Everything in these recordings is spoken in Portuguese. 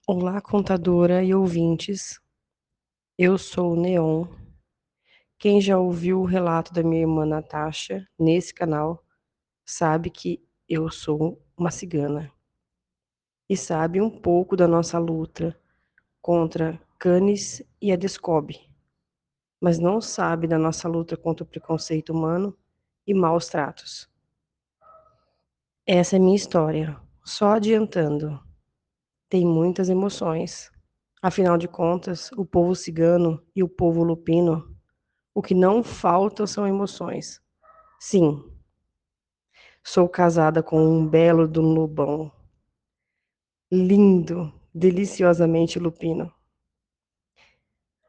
Olá, contadora e ouvintes. Eu sou o Neon. Quem já ouviu o relato da minha irmã Natasha nesse canal sabe que eu sou uma cigana e sabe um pouco da nossa luta contra Canis e a Descobre, mas não sabe da nossa luta contra o preconceito humano e maus tratos. Essa é minha história. Só adiantando, tem muitas emoções. Afinal de contas, o povo cigano e o povo lupino, o que não falta são emoções. Sim, sou casada com um belo de um lobão. Lindo, deliciosamente lupino.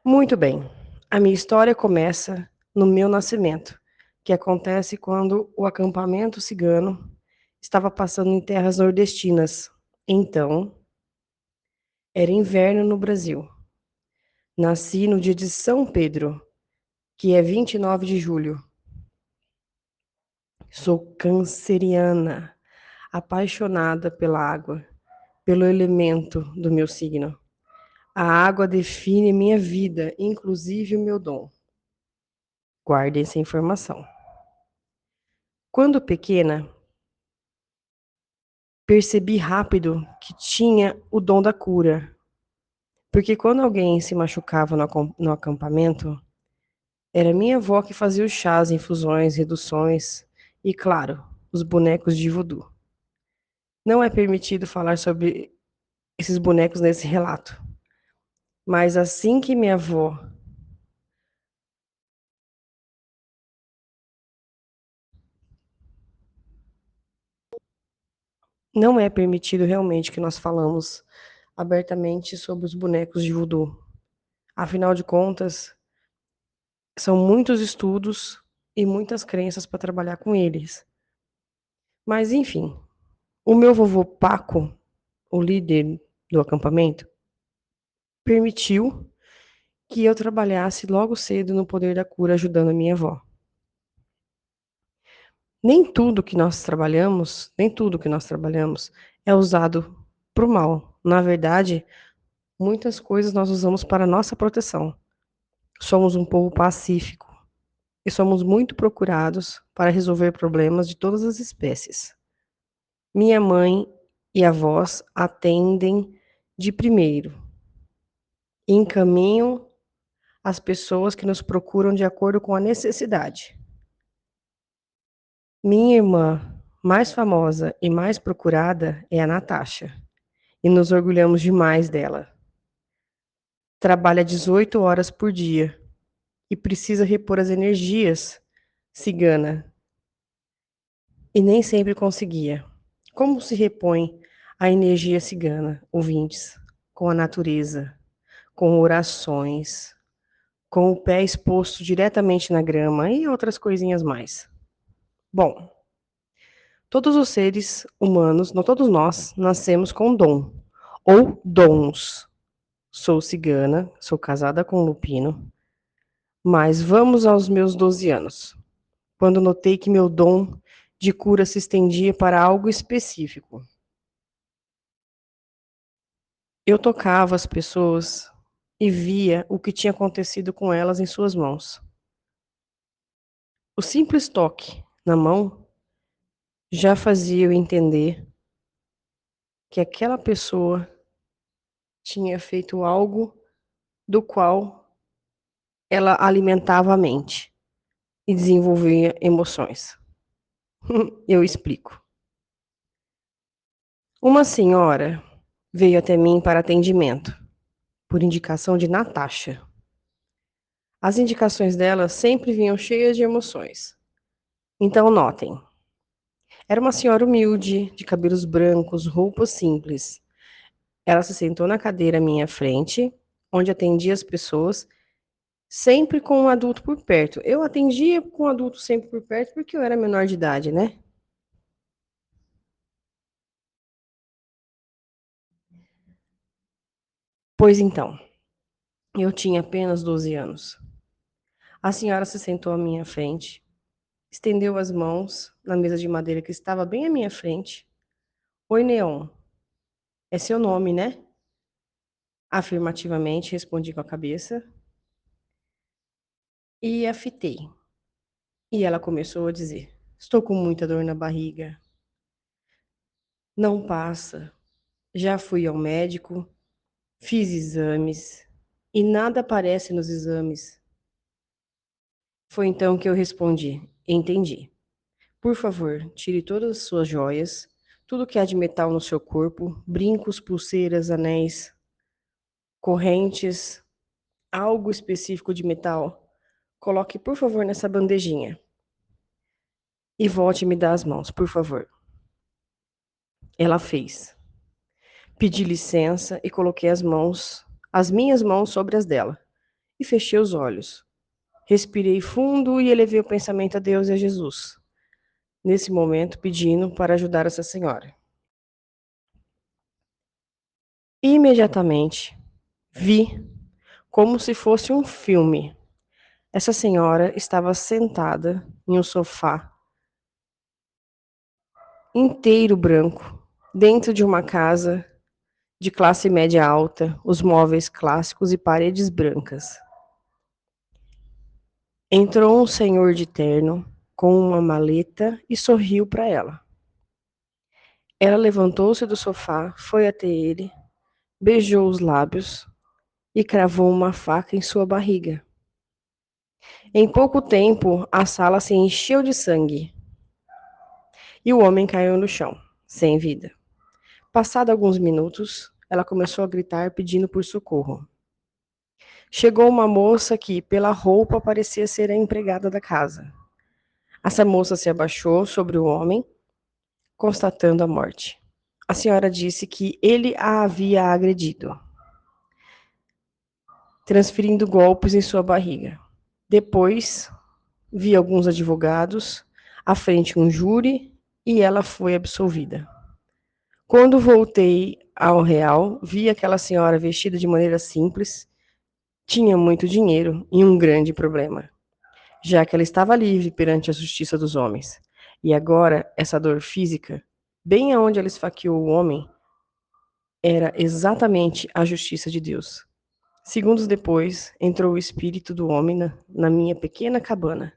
Muito bem. A minha história começa no meu nascimento, que acontece quando o acampamento cigano estava passando em terras nordestinas. Então, era inverno no Brasil. Nasci no dia de São Pedro, que é 29 de julho. Sou canceriana, apaixonada pela água, pelo elemento do meu signo. A água define minha vida, inclusive o meu dom. Guarde essa informação. Quando pequena, percebi rápido que tinha o dom da cura, porque quando alguém se machucava no acampamento, era minha avó que fazia os chás, infusões, reduções e, claro, os bonecos de voodoo. Não é permitido falar sobre esses bonecos nesse relato, mas assim que minha avó não é permitido realmente que nós falamos abertamente sobre os bonecos de voodoo. Afinal de contas, são muitos estudos e muitas crenças para trabalhar com eles. Mas enfim, o meu vovô Paco, o líder do acampamento, permitiu que eu trabalhasse logo cedo no poder da cura ajudando a minha avó. Nem tudo que nós trabalhamos é usado para o mal. Na verdade, muitas coisas nós usamos para nossa proteção. Somos um povo pacífico e somos muito procurados para resolver problemas de todas as espécies. Minha mãe e avós atendem de primeiro e encaminham as pessoas que nos procuram de acordo com a necessidade. Minha irmã mais famosa e mais procurada é a Natasha, e nos orgulhamos demais dela. Trabalha 18 horas por dia e precisa repor as energias cigana, e nem sempre conseguia. Como se repõe a energia cigana, ouvintes? Com a natureza, com orações, com o pé exposto diretamente na grama e outras coisinhas mais. Bom, todos os seres humanos, não todos nós, nascemos com dom, ou dons. Sou cigana, sou casada com um lupino, mas vamos aos meus 12 anos, quando notei que meu dom de cura se estendia para algo específico. Eu tocava as pessoas e via o que tinha acontecido com elas em suas mãos. O simples toque na mão já fazia eu entender que aquela pessoa tinha feito algo do qual ela alimentava a mente e desenvolvia emoções. Eu explico. Uma senhora veio até mim para atendimento, por indicação de Natasha. As indicações dela sempre vinham cheias de emoções. Então, notem. Era uma senhora humilde, de cabelos brancos, roupas simples. Ela se sentou na cadeira à minha frente, onde atendia as pessoas, sempre com um adulto por perto. Eu atendia com um adulto sempre por perto porque eu era menor de idade, né? Pois então, eu tinha apenas 12 anos. A senhora se sentou à minha frente, estendeu as mãos na mesa de madeira que estava bem à minha frente. Oi, Neon, é seu nome, né? Afirmativamente, respondi com a cabeça e a fitei. E ela começou a dizer: estou com muita dor na barriga. Não passa. Já fui ao médico, fiz exames e nada aparece nos exames. Foi então que eu respondi: entendi. Por favor, tire todas as suas joias, tudo que há de metal no seu corpo, brincos, pulseiras, anéis, correntes, algo específico de metal. Coloque, por favor, nessa bandejinha. E volte a me dar as mãos, por favor. Ela fez. Pedi licença e coloquei as minhas mãos sobre as dela, e fechei os olhos. Respirei fundo e elevei o pensamento a Deus e a Jesus, nesse momento pedindo para ajudar essa senhora. Imediatamente, vi, como se fosse um filme. Essa senhora estava sentada em um sofá inteiro branco, dentro de uma casa de classe média alta, os móveis clássicos e paredes brancas. Entrou um senhor de terno com uma maleta e sorriu para ela. Ela levantou-se do sofá, foi até ele, beijou os lábios e cravou uma faca em sua barriga. Em pouco tempo, a sala se encheu de sangue e o homem caiu no chão, sem vida. Passado alguns minutos, ela começou a gritar pedindo por socorro. Chegou uma moça que, pela roupa, parecia ser a empregada da casa. Essa moça se abaixou sobre o homem, constatando a morte. A senhora disse que ele a havia agredido, transferindo golpes em sua barriga. Depois, vi alguns advogados, à frente um júri, e ela foi absolvida. Quando voltei ao real, vi aquela senhora vestida de maneira simples, tinha muito dinheiro e um grande problema, já que ela estava livre perante a justiça dos homens. E agora, essa dor física, bem aonde ela esfaqueou o homem, era exatamente a justiça de Deus. Segundos depois, entrou o espírito do homem na minha pequena cabana.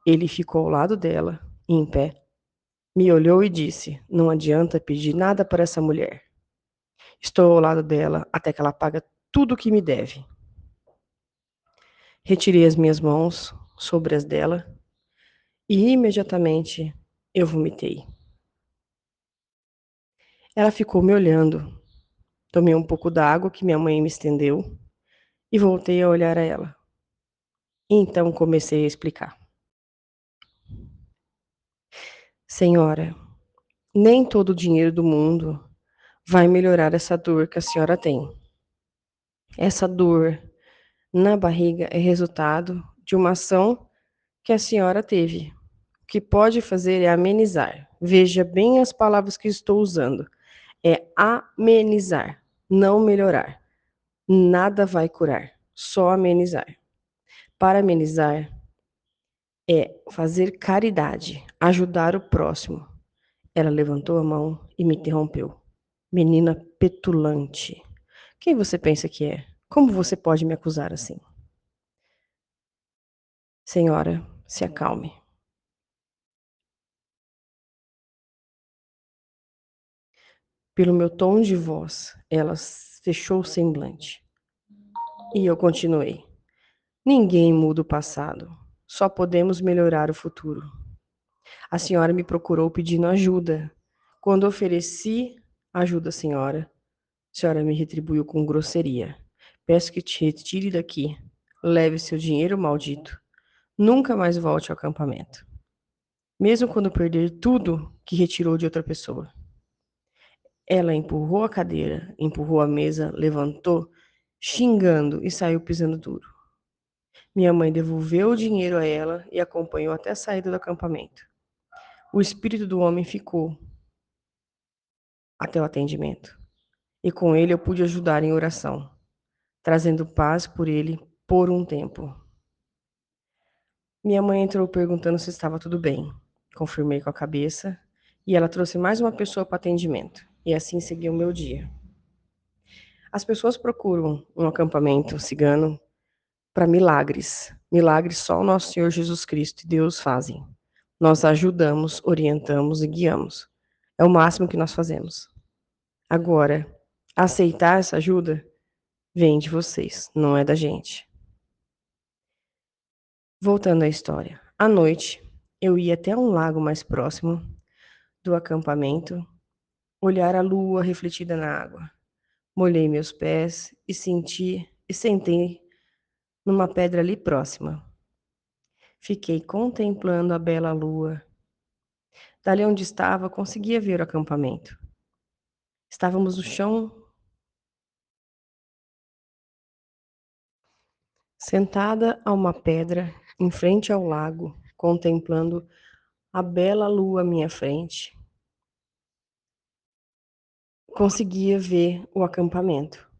Ele ficou ao lado dela, em pé, me olhou e disse: não adianta pedir nada para essa mulher. Estou ao lado dela até que ela pague tudo o que me deve. Retirei as minhas mãos sobre as dela e imediatamente eu vomitei. Ela ficou me olhando. Tomei um pouco da água que minha mãe me estendeu e voltei a olhar a ela. E então comecei a explicar. Senhora, nem todo o dinheiro do mundo vai melhorar essa dor que a senhora tem. Essa dor na barriga é resultado de uma ação que a senhora teve. O que pode fazer é amenizar. Veja bem as palavras que estou usando. É amenizar, não melhorar. Nada vai curar, só amenizar. Para amenizar é fazer caridade, ajudar o próximo. Ela levantou a mão e me interrompeu. Menina petulante. Quem você pensa que é? Como você pode me acusar assim? Senhora, se acalme. Pelo meu tom de voz, ela fechou o semblante. E eu continuei. Ninguém muda o passado. Só podemos melhorar o futuro. A senhora me procurou pedindo ajuda. Quando ofereci ajuda à senhora, a senhora me retribuiu com grosseria. Peço que te retire daqui. Leve seu dinheiro maldito. Nunca mais volte ao acampamento. Mesmo quando perder tudo que retirou de outra pessoa. Ela empurrou a cadeira, empurrou a mesa, levantou, xingando e saiu pisando duro. Minha mãe devolveu o dinheiro a ela e acompanhou até a saída do acampamento. O espírito do homem ficou até o atendimento. E com ele eu pude ajudar em oração, trazendo paz por ele por um tempo. Minha mãe entrou perguntando se estava tudo bem. Confirmei com a cabeça e ela trouxe mais uma pessoa para o atendimento. E assim seguiu o meu dia. As pessoas procuram um acampamento cigano para milagres. Milagres só o nosso Senhor Jesus Cristo e Deus fazem. Nós ajudamos, orientamos e guiamos. É o máximo que nós fazemos. Agora, aceitar essa ajuda vem de vocês, não é da gente. Voltando à história. À noite, eu ia até um lago mais próximo do acampamento, olhar a lua refletida na água. Molhei meus pés e sentei numa pedra ali próxima. Fiquei contemplando a bela lua. Dali onde estava, conseguia ver o acampamento. Estávamos no chão, sentada a uma pedra, em frente ao lago, contemplando a bela lua à minha frente. Conseguia ver o acampamento.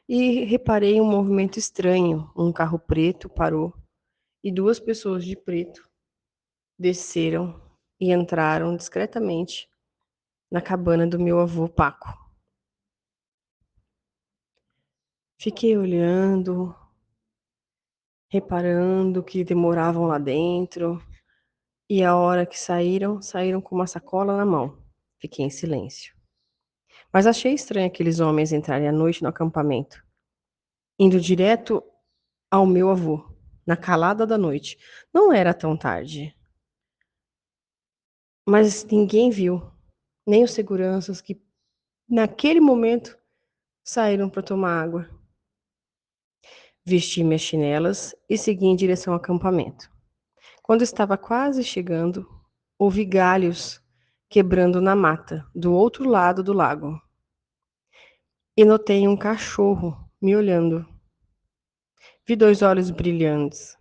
E reparei um movimento estranho. Um carro preto parou e duas pessoas de preto desceram e entraram discretamente na cabana do meu avô Paco. Fiquei olhando, reparando que demoravam lá dentro, e a hora que saíram, saíram com uma sacola na mão. Fiquei em silêncio. Mas achei estranho aqueles homens entrarem à noite no acampamento, indo direto ao meu avô, na calada da noite. Não era tão tarde, mas ninguém viu, nem os seguranças que, naquele momento, saíram para tomar água. Vesti minhas chinelas e segui em direção ao acampamento. Quando estava quase chegando, ouvi galhos quebrando na mata, do outro lado do lago. E notei um cachorro me olhando. Vi dois olhos brilhantes.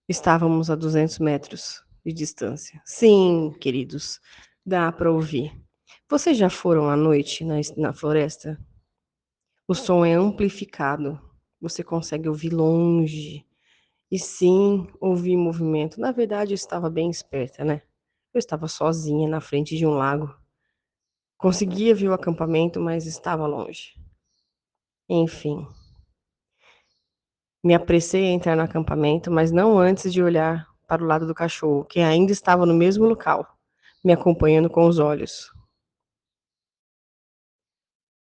Estávamos a 200 metros de distância. Sim, queridos, dá para ouvir. Vocês já foram à noite na floresta? O som é amplificado. Você consegue ouvir longe. E sim, ouvi movimento. Na verdade, eu estava bem esperta, né? Eu estava sozinha na frente de um lago. Conseguia ver o acampamento, mas estava longe. Enfim, me apressei a entrar no acampamento, mas não antes de olhar para o lado do cachorro, que ainda estava no mesmo local, me acompanhando com os olhos.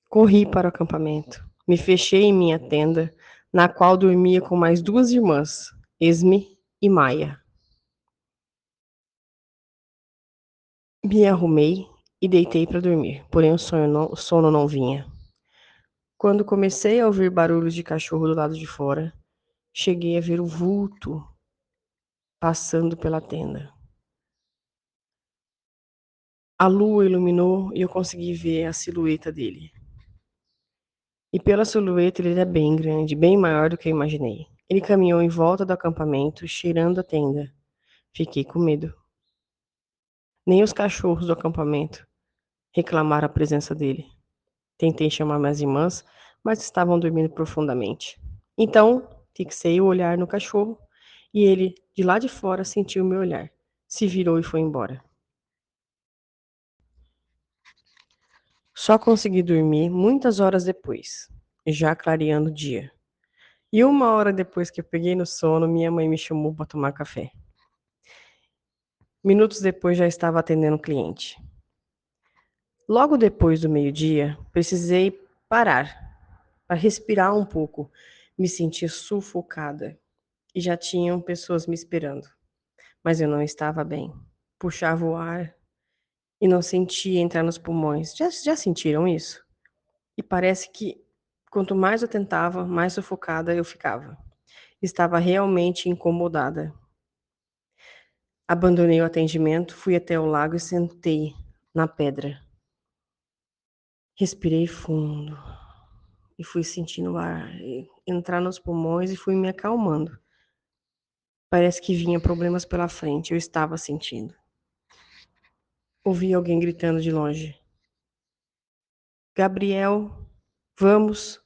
Corri para o acampamento. Me fechei em minha tenda, na qual dormia com mais duas irmãs, Esme e Maia. Me arrumei e deitei para dormir, porém o sono não vinha. Quando comecei a ouvir barulhos de cachorro do lado de fora, cheguei a ver o vulto passando pela tenda. A lua iluminou e eu consegui ver a silhueta dele. E pela silhueta ele era bem grande, bem maior do que eu imaginei. Ele caminhou em volta do acampamento, cheirando a tenda. Fiquei com medo. Nem os cachorros do acampamento reclamaram a presença dele. Tentei chamar minhas irmãs, mas estavam dormindo profundamente. Então, fixei o olhar no cachorro e ele, de lá de fora, sentiu o meu olhar. Se virou e foi embora. Só consegui dormir muitas horas depois, já clareando o dia. E uma hora depois que eu peguei no sono, minha mãe me chamou para tomar café. Minutos depois já estava atendendo um cliente. Logo depois do meio-dia, precisei parar para respirar um pouco. Me senti sufocada e já tinham pessoas me esperando, mas eu não estava bem. Puxava o ar e não sentia entrar nos pulmões. Já sentiram isso? E parece que quanto mais eu tentava, mais sufocada eu ficava. Estava realmente incomodada. Abandonei o atendimento, fui até o lago e sentei na pedra. Respirei fundo e fui sentindo o ar entrar nos pulmões e fui me acalmando. Parece que vinha problemas pela frente, eu estava sentindo. Ouvi alguém gritando de longe. Gabriel, vamos.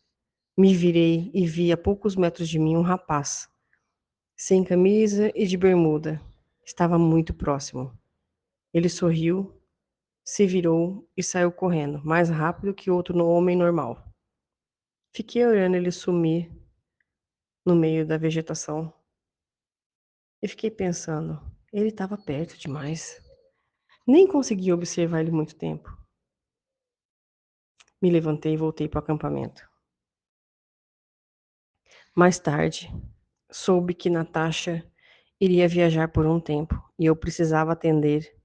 Me virei e vi a poucos metros de mim um rapaz, sem camisa e de bermuda. Estava muito próximo. Ele sorriu, se virou e saiu correndo, mais rápido que outro homem normal. Fiquei olhando ele sumir no meio da vegetação e fiquei pensando, ele estava perto demais. Nem consegui observar ele muito tempo. Me levantei e voltei para o acampamento. Mais tarde, soube que Natasha iria viajar por um tempo e eu precisava atender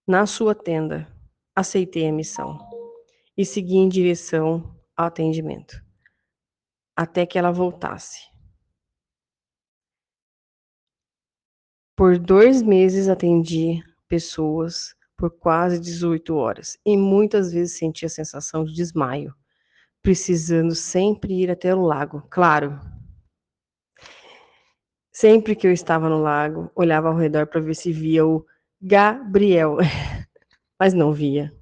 na sua tenda. Aceitei a missão e segui em direção ao atendimento, até que ela voltasse. Por 2 meses atendi pessoas por quase 18 horas e muitas vezes senti a sensação de desmaio, precisando sempre ir até o lago. Claro, sempre que eu estava no lago, olhava ao redor para ver se via o Gabriel, mas não via.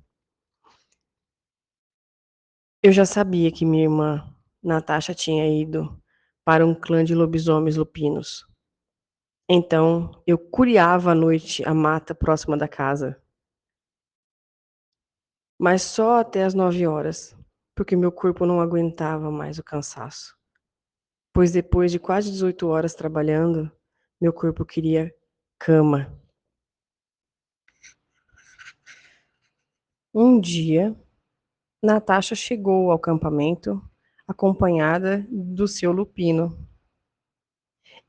Eu já sabia que minha irmã, Natasha, tinha ido para um clã de lobisomens lupinos. Então, eu curiava à noite a mata próxima da casa, mas só até as 9 horas, porque meu corpo não aguentava mais o cansaço. Pois depois de quase 18 horas trabalhando, meu corpo queria cama. Um dia, Natasha chegou ao acampamento acompanhada do seu lupino.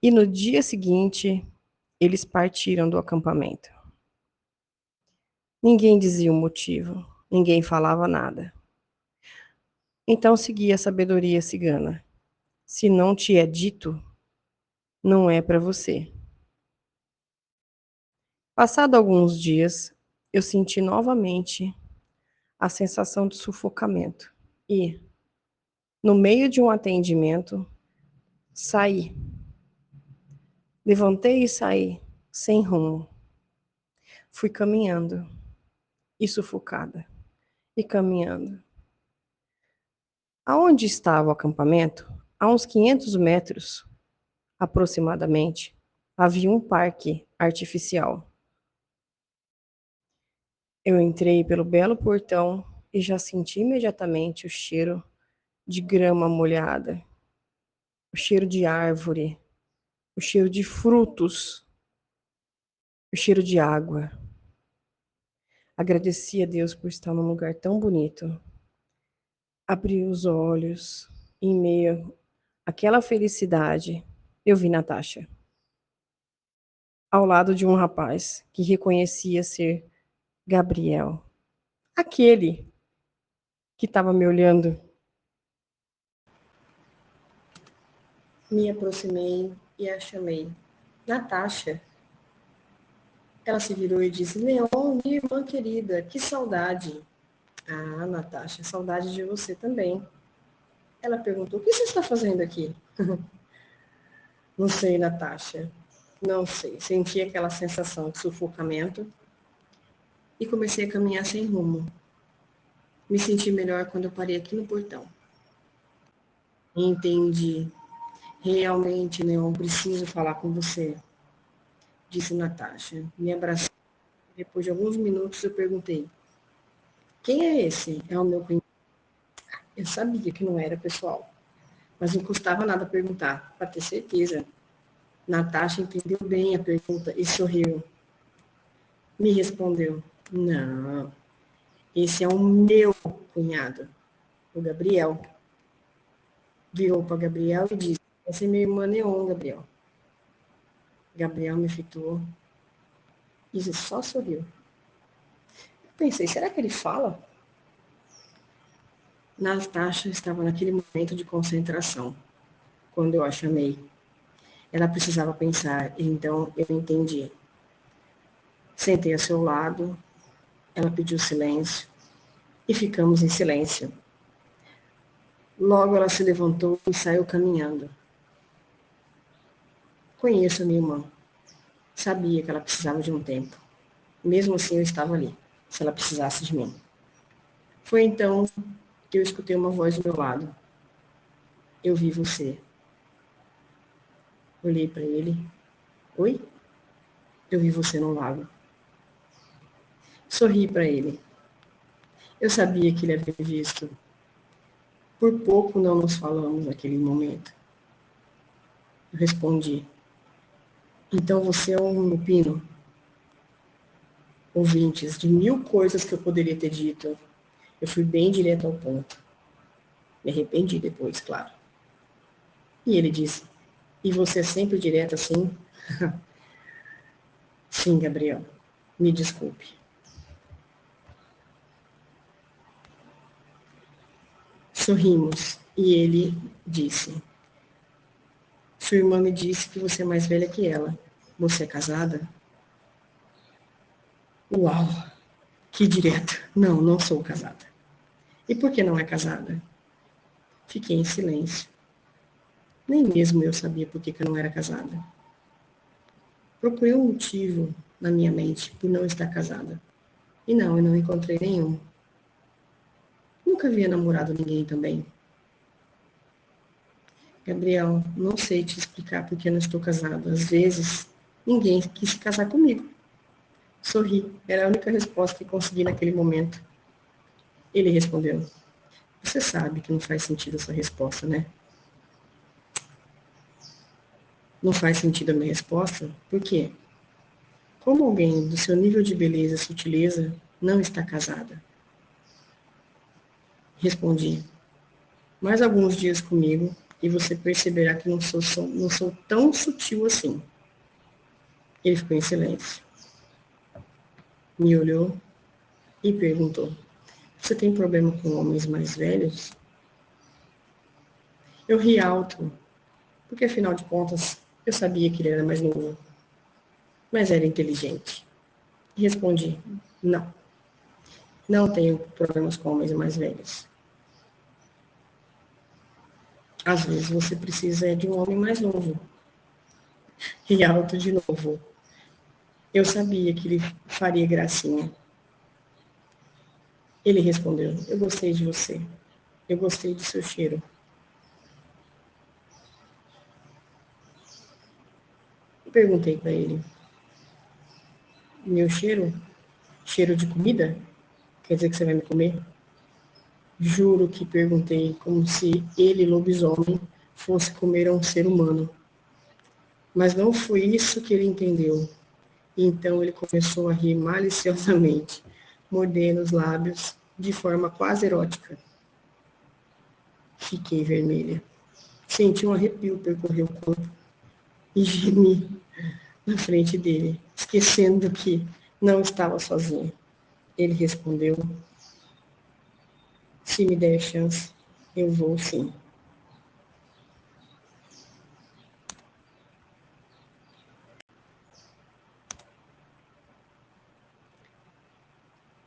E no dia seguinte, eles partiram do acampamento. Ninguém dizia o motivo, ninguém falava nada. Então segui a sabedoria cigana. Se não te é dito, não é para você. Passado alguns dias, eu senti novamente a sensação de sufocamento e, no meio de um atendimento, saí. Levantei e saí, sem rumo. Fui caminhando e sufocada, e caminhando. Aonde estava o acampamento, a uns 500 metros, aproximadamente, havia um parque artificial. Eu entrei pelo belo portão e já senti imediatamente o cheiro de grama molhada, o cheiro de árvore, o cheiro de frutos, o cheiro de água. Agradeci a Deus por estar num lugar tão bonito. Abri os olhos, em meio àquela felicidade, eu vi Natasha, ao lado de um rapaz que reconhecia ser Gabriel, aquele que estava me olhando. Me aproximei e a chamei. Natasha. Ela se virou e disse, Leon, minha irmã querida, que saudade. Ah, Natasha, saudade de você também. Ela perguntou, o que você está fazendo aqui? Não sei, Natasha. Não sei. Senti aquela sensação de sufocamento e comecei a caminhar sem rumo. Me senti melhor quando eu parei aqui no portão. Entendi. Realmente, Leon, preciso falar com você, disse Natasha. Me abraçou. Depois de alguns minutos, eu perguntei: quem é esse? É o meu cunhado. Eu sabia que não era pessoal, mas não custava nada perguntar, para ter certeza. Natasha entendeu bem a pergunta e sorriu. Me respondeu: não, esse é o meu cunhado, o Gabriel. Virou para Gabriel e disse: essa é minha irmã Neon, Gabriel. Gabriel me fitou e só sorriu. Pensei, será que ele fala? Natasha estava naquele momento de concentração, quando eu a chamei. Ela precisava pensar, então eu entendi. Sentei ao seu lado, ela pediu silêncio e ficamos em silêncio. Logo ela se levantou e saiu caminhando. Conheço a minha irmã. Sabia que ela precisava de um tempo. Mesmo assim eu estava ali, se ela precisasse de mim. Foi então que eu escutei uma voz do meu lado. Eu vi você. Olhei para ele. Oi? Eu vi você no lago. Sorri para ele. Eu sabia que ele havia visto. Por pouco não nos falamos naquele momento. Eu respondi. Então você é um pino. Ouvintes, de 1000 coisas que eu poderia ter dito, eu fui bem direto ao ponto. Me arrependi depois, claro. E ele disse, e você é sempre direto assim? Sim, Gabriel, me desculpe. Sorrimos, e ele disse, sua irmã me disse que você é mais velha que ela. Você é casada? Uau, que direto. Não, não sou casada. E por que não é casada? Fiquei em silêncio. Nem mesmo eu sabia por que eu não era casada. Procurei um motivo na minha mente por não estar casada. E não, eu não encontrei nenhum. Nunca havia namorado ninguém também. Gabriel, não sei te explicar por que eu não estou casada. Às vezes, ninguém quis se casar comigo. Sorri. Era a única resposta que consegui naquele momento. Ele respondeu. Você sabe que não faz sentido essa resposta, né? Não faz sentido a minha resposta? Por quê? Como alguém do seu nível de beleza e sutileza não está casada? Respondi. Mais alguns dias comigo e você perceberá que não sou tão sutil assim. Ele ficou em silêncio. Me olhou e perguntou. Você tem problema com homens mais velhos? Eu ri alto, porque afinal de contas eu sabia que ele era mais novo, mas era inteligente. E respondi: não, não tenho problemas com homens mais velhos. Às vezes você precisa de um homem mais novo. Ri alto de novo. Eu sabia que ele faria gracinha. Ele respondeu: eu gostei de você. Eu gostei do seu cheiro. Perguntei para ele: meu cheiro? Cheiro de comida? Quer dizer que você vai me comer? Juro que perguntei como se ele, lobisomem, fosse comer a um ser humano. Mas não foi isso que ele entendeu. E então ele começou a rir maliciosamente, mordendo os lábios de forma quase erótica. Fiquei vermelha. Senti um arrepio percorrer o corpo e gemi na frente dele, esquecendo que não estava sozinha. Ele respondeu: se me der chance, eu vou sim.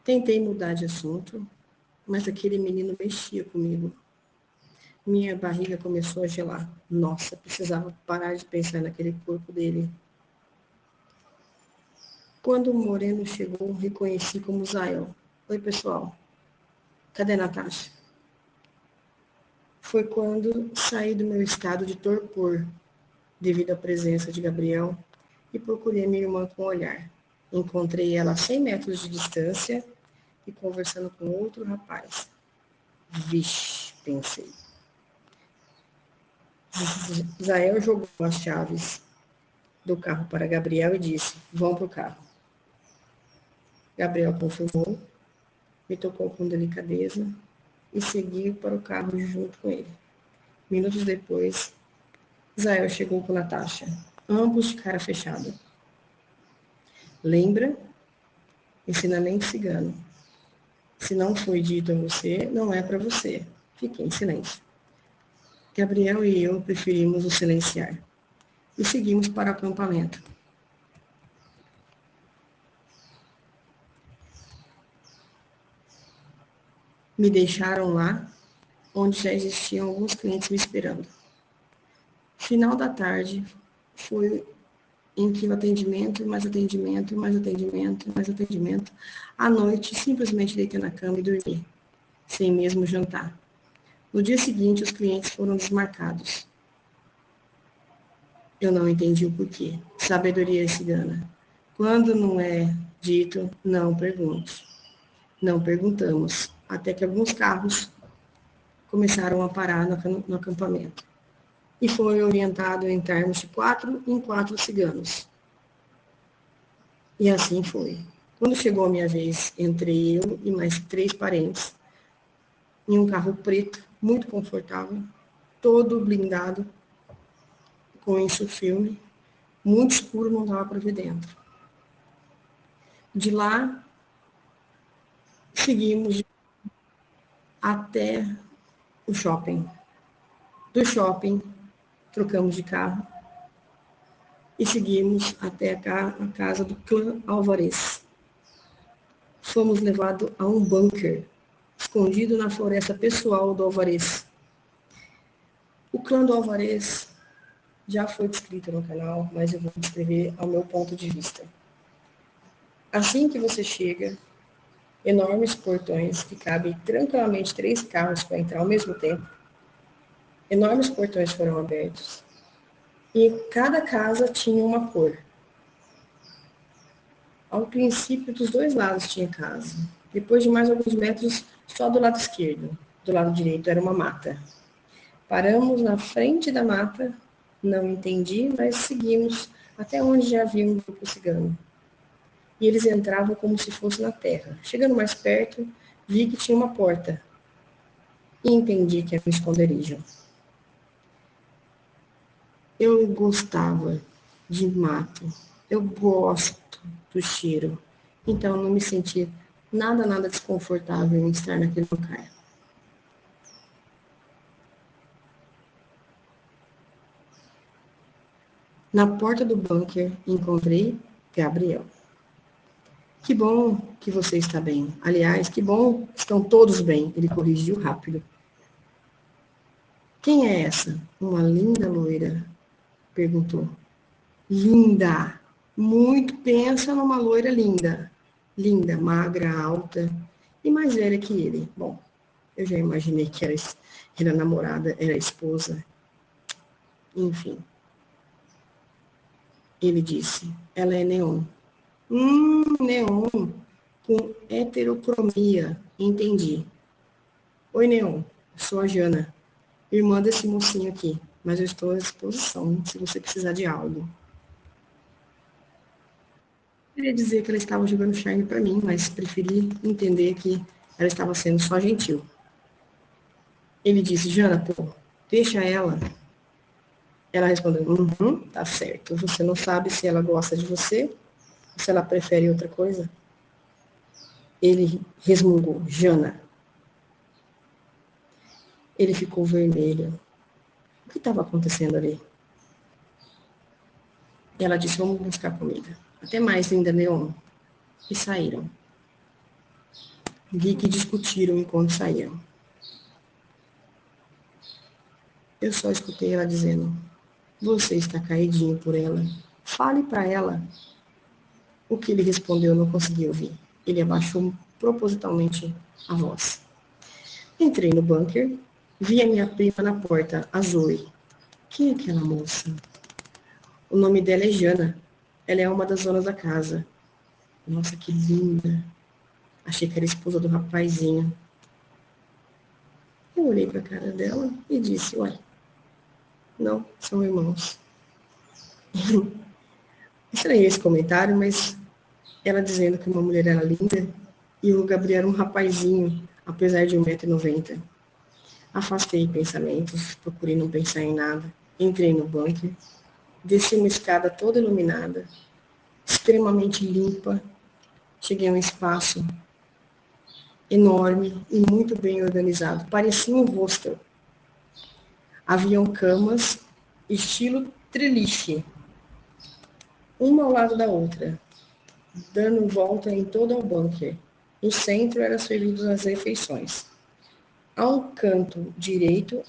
Tentei mudar de assunto, mas aquele menino mexia comigo. Minha barriga começou a gelar. Nossa, precisava parar de pensar naquele corpo dele. Quando o moreno chegou, reconheci como Zael. Oi, pessoal. Cadê a Natasha? Foi quando saí do meu estado de torpor, devido à presença de Gabriel, e procurei minha irmã com o olhar. Encontrei ela a 100 metros de distância e conversando com outro rapaz. Vixe, pensei. Zael jogou as chaves do carro para Gabriel e disse: vão para o carro. Gabriel confirmou, me tocou com delicadeza e seguiu para o carro junto com ele. Minutos depois, Zael chegou com Natasha, ambos de cara fechada. Lembra? Ensinamento cigano. Se não foi dito a você, não é para você. Fiquei em silêncio. Gabriel e eu preferimos o silenciar e seguimos para o acampamento. Me deixaram lá, onde já existiam alguns clientes me esperando. Final da tarde, foi em que o atendimento, mais atendimento, mais atendimento, mais atendimento. À noite, simplesmente deitei na cama e dormi, sem mesmo jantar. No dia seguinte, os clientes foram desmarcados. Eu não entendi o porquê. Sabedoria cigana. Quando não é dito, não pergunte. Não perguntamos, até que alguns carros começaram a parar no acampamento. E foi orientado a entrarmos de 4 em 4 ciganos. E assim foi. Quando chegou a minha vez, entrei eu e mais 3 parentes em um carro preto, muito confortável, todo blindado, com isso filme, muito escuro, não dava para ver dentro. De lá, seguimos até o shopping. Do shopping, trocamos de carro e seguimos até a casa do clã Alvarez. Fomos levados a um bunker, escondido na floresta pessoal do Alvarez. O clã do Alvarez já foi descrito no canal, mas eu vou descrever ao meu ponto de vista. Assim que você chega, enormes portões que cabem tranquilamente 3 carros para entrar ao mesmo tempo. Enormes portões foram abertos. E cada casa tinha uma cor. Ao princípio, dos 2 lados tinha casa. Depois de mais alguns metros, só do lado esquerdo. Do lado direito era uma mata. Paramos na frente da mata, não entendi, mas seguimos até onde já havia um grupo cigano. E eles entravam como se fosse na terra. Chegando mais perto, vi que tinha uma porta. E entendi que era um esconderijo. Eu gostava de mato. Eu gosto do cheiro. Então, não me senti nada desconfortável em estar naquele lugar. Na porta do bunker, encontrei Gabriel. Que bom que você está bem. Aliás, que bom que estão todos bem. Ele corrigiu rápido. Quem é essa? Uma linda loira, perguntou. Linda! Muito pensa numa loira linda. Linda, magra, alta e mais velha que ele. Bom, eu já imaginei que era namorada, era esposa. Enfim. Ele disse, ela é neon. Neon com heterocromia. Entendi. Oi, Neon. Sou a Jana, irmã desse mocinho aqui. Mas eu estou à disposição se você precisar de algo. Eu queria dizer que ela estava jogando charme para mim, mas preferi entender que ela estava sendo só gentil. Ele disse, Jana, pô, deixa ela. Ela respondeu, tá certo. Você não sabe se ela gosta de você ou se ela prefere outra coisa? Ele resmungou, Jana. Ele ficou vermelho. O que estava acontecendo ali? E ela disse, vamos buscar comida. Até mais, linda Neon. E saíram. Vi que discutiram enquanto saíram. Eu só escutei ela dizendo, você está caidinho por ela. Fale para ela. O que ele respondeu eu não consegui ouvir. Ele abaixou propositalmente a voz. Entrei no bunker, vi a minha prima na porta, a Zoe. Quem é aquela moça? O nome dela é Jana. Ela é uma das donas da casa. Nossa, que linda. Achei que era esposa do rapazinho. Eu olhei para a cara dela e disse, ué, não, são irmãos. Estranhei esse comentário, mas ela dizendo que uma mulher era linda e o Gabriel era um rapazinho, apesar de 1,90 m. Afastei pensamentos, procurei não pensar em nada. Entrei no bunker, desci uma escada toda iluminada, extremamente limpa. Cheguei a um espaço enorme e muito bem organizado. Parecia um hostel. Haviam camas, estilo treliche, uma ao lado da outra, dando volta em todo o bunker. No centro eram servidas as refeições. A um canto direito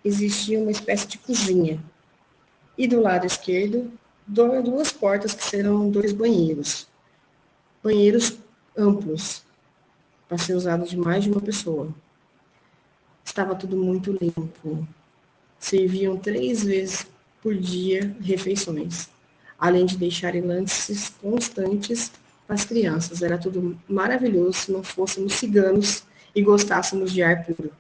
existia uma espécie de cozinha. E do lado esquerdo, 2 portas que serão 2 banheiros. Banheiros amplos, para ser usados de mais de uma pessoa. Estava tudo muito limpo. Serviam 3 vezes por dia refeições, além de deixarem lanches constantes para as crianças. Era tudo maravilhoso se não fôssemos ciganos e gostássemos de ar puro.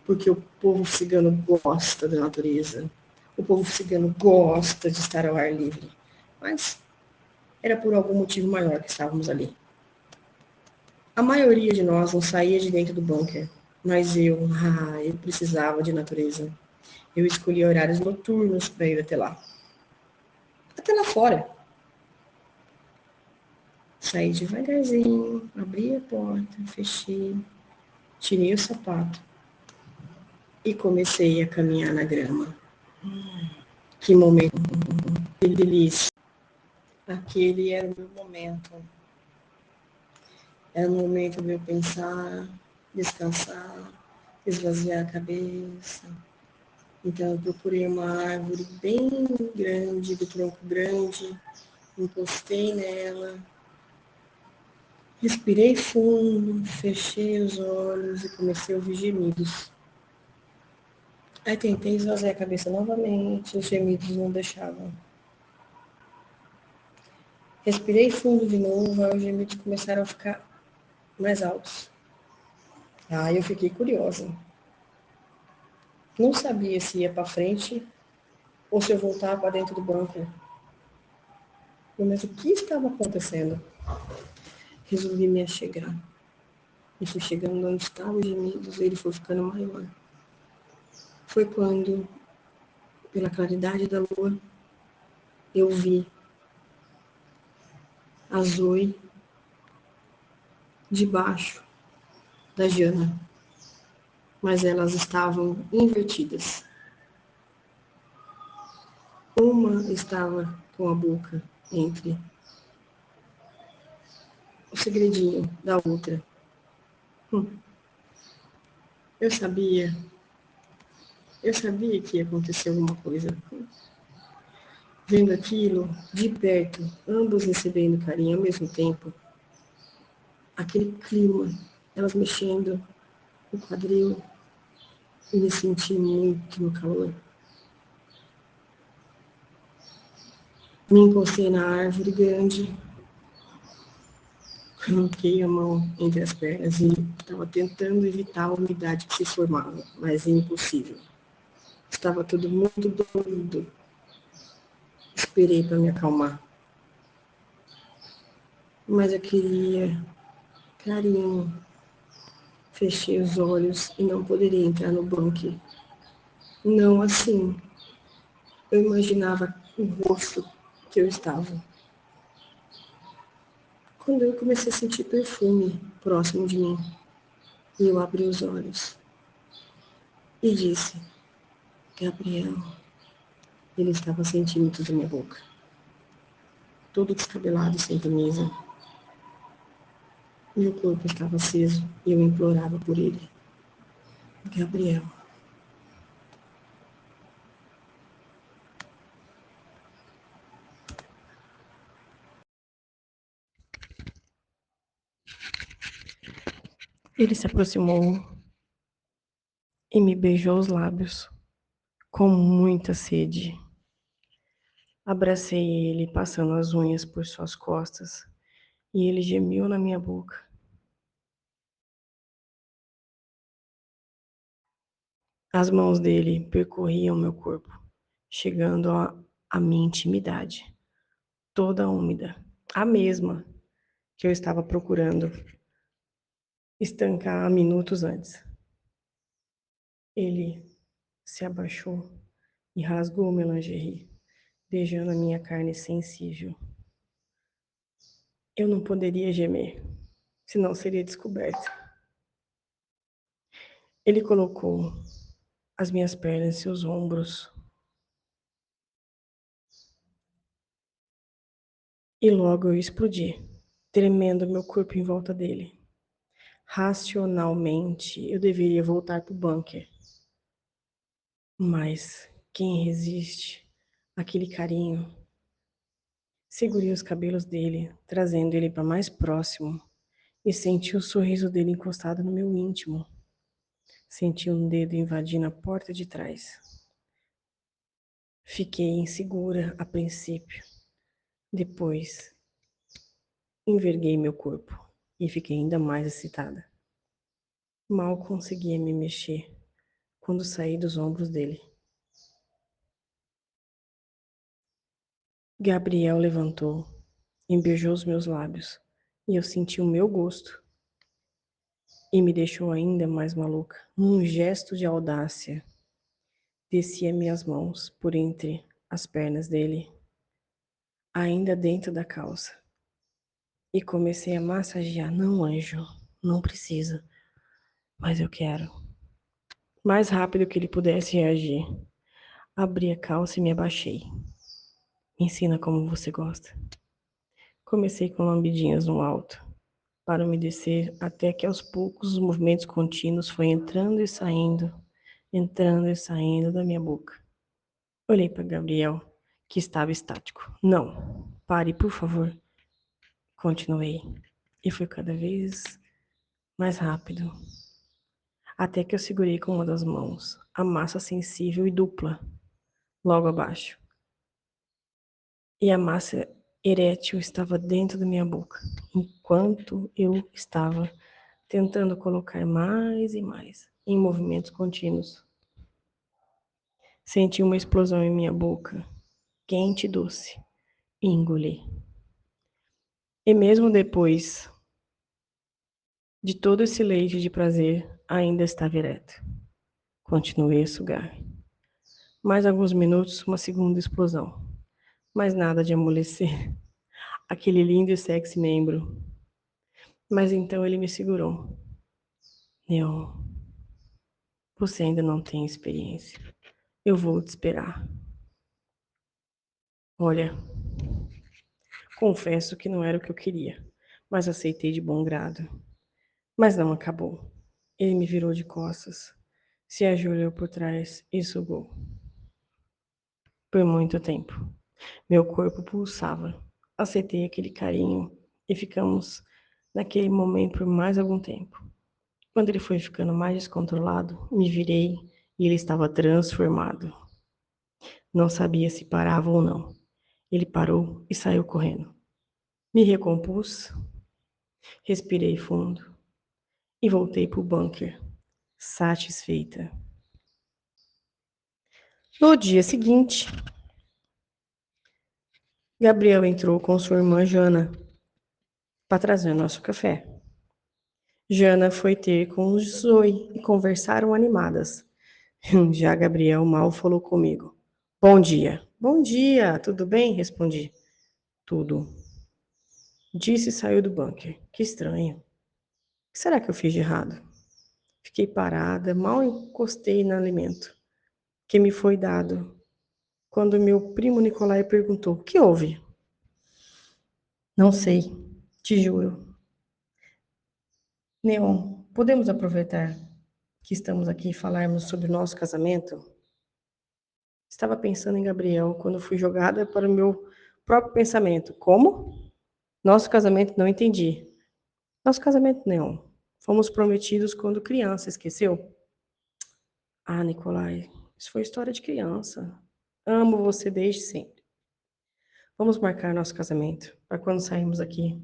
porque o povo cigano gosta da natureza. O povo cigano gosta de estar ao ar livre. Mas era por algum motivo maior que estávamos ali. A maioria de nós não saía de dentro do bunker, mas eu precisava de natureza. Eu escolhi horários noturnos para ir até lá. Até lá fora. Saí devagarzinho, abri a porta, fechei, tirei o sapato e comecei a caminhar na grama. Que momento feliz. Aquele era o meu momento. Era o momento de eu pensar, descansar, esvaziar a cabeça. Então eu procurei uma árvore bem grande, de tronco grande, encostei nela, respirei fundo, fechei os olhos e comecei a ouvir gemidos. Aí tentei esvaziar a cabeça novamente, os gemidos não deixavam. Respirei fundo de novo, aí os gemidos começaram a ficar mais altos. Aí eu fiquei curiosa. Não sabia se ia para frente ou se eu voltava para dentro do bunker. Mas o que estava acontecendo? Resolvi me achegar. E fui chegando onde estavam os gemidos e ele foi ficando maior. Foi quando, pela claridade da lua, eu vi a Zoe debaixo da Jana, mas elas estavam invertidas. Uma estava com a boca entre o segredinho da outra. Eu sabia, eu sabia que ia acontecer alguma coisa. Vendo aquilo de perto, ambos recebendo carinho ao mesmo tempo, aquele clima, elas mexendo o quadril, e me senti muito no calor. Me encostei na árvore grande, coloquei a mão entre as pernas e estava tentando evitar a umidade que se formava, mas é impossível. Estava tudo muito doido. Esperei para me acalmar. Mas eu queria carinho. Fechei os olhos e não poderia entrar no bunker. Não assim. Eu imaginava o rosto que eu estava. Quando eu comecei a sentir perfume próximo de mim, e eu abri os olhos e disse, Gabriel. Ele estava a centímetros da minha boca, todo descabelado, sem camisa. Meu corpo estava aceso e eu implorava por ele. Gabriel. Ele se aproximou e me beijou os lábios, com muita sede. Abracei ele, passando as unhas por suas costas, e ele gemiu na minha boca. As mãos dele percorriam meu corpo, chegando à minha intimidade, toda úmida, a mesma que eu estava procurando estancar minutos antes. Ele se abaixou e rasgou meu lingerie, beijando a minha carne sensível. Eu não poderia gemer, senão seria descoberta. Ele colocou as minhas pernas em seus ombros e logo eu explodi, tremendo meu corpo em volta dele. Racionalmente, eu deveria voltar para o bunker. Mas quem resiste àquele carinho? Segurei os cabelos dele, trazendo ele para mais próximo, e senti o sorriso dele encostado no meu íntimo. Senti um dedo invadindo a porta de trás. Fiquei insegura a princípio. Depois, enverguei meu corpo e fiquei ainda mais excitada. Mal conseguia me mexer quando saí dos ombros dele. Gabriel levantou e beijou os meus lábios, e eu senti o meu gosto. E me deixou ainda mais maluca. Num gesto de audácia, desci as minhas mãos por entre as pernas dele, ainda dentro da calça, e comecei a massagear. Não, anjo, não precisa, mas eu quero. Mais rápido que ele pudesse reagir, abri a calça e me abaixei. Me ensina como você gosta. Comecei com lambidinhas no alto, para umedecer, até que aos poucos os movimentos contínuos foi entrando e saindo da minha boca. Olhei para Gabriel, que estava estático. Não, pare, por favor. Continuei, e foi cada vez mais rápido, até que eu segurei com uma das mãos a massa sensível e dupla, logo abaixo. E a massa erétil estava dentro da minha boca, enquanto eu estava tentando colocar mais e mais, em movimentos contínuos. Senti uma explosão em minha boca, quente e doce, e engoli. E mesmo depois de todo esse leite de prazer, ainda estava ereto. Continuei a sugar. Mais alguns minutos, uma segunda explosão. Mas nada de amolecer aquele lindo e sexy membro. Mas então ele me segurou. Neon, você ainda não tem experiência. Eu vou te esperar. Olha, confesso que não era o que eu queria, mas aceitei de bom grado. Mas não acabou. Ele me virou de costas, se ajoelhou por trás e sugou. Por muito tempo. Meu corpo pulsava. Aceitei aquele carinho e ficamos naquele momento por mais algum tempo. Quando ele foi ficando mais descontrolado, me virei e ele estava transformado. Não sabia se parava ou não. Ele parou e saiu correndo. Me recompus, respirei fundo e voltei para o bunker, satisfeita. No dia seguinte, Gabriel entrou com sua irmã Jana para trazer nosso café. Jana foi ter com Zoe e conversaram animadas. Já Gabriel mal falou comigo. Bom dia. Bom dia, tudo bem? Respondi. Tudo. Disse e saiu do bunker. Que estranho. O que será que eu fiz de errado? Fiquei parada, mal encostei no alimento que me foi dado, quando meu primo Nicolai perguntou: o que houve? Não sei, te juro. Neon, podemos aproveitar que estamos aqui e falarmos sobre o nosso casamento? Estava pensando em Gabriel quando fui jogada para o meu próprio pensamento. Como? Nosso casamento, não entendi. Nosso casamento, não. Fomos prometidos quando criança, esqueceu? Ah, Nicolai, isso foi história de criança. Amo você desde sempre. Vamos marcar nosso casamento para quando sairmos aqui.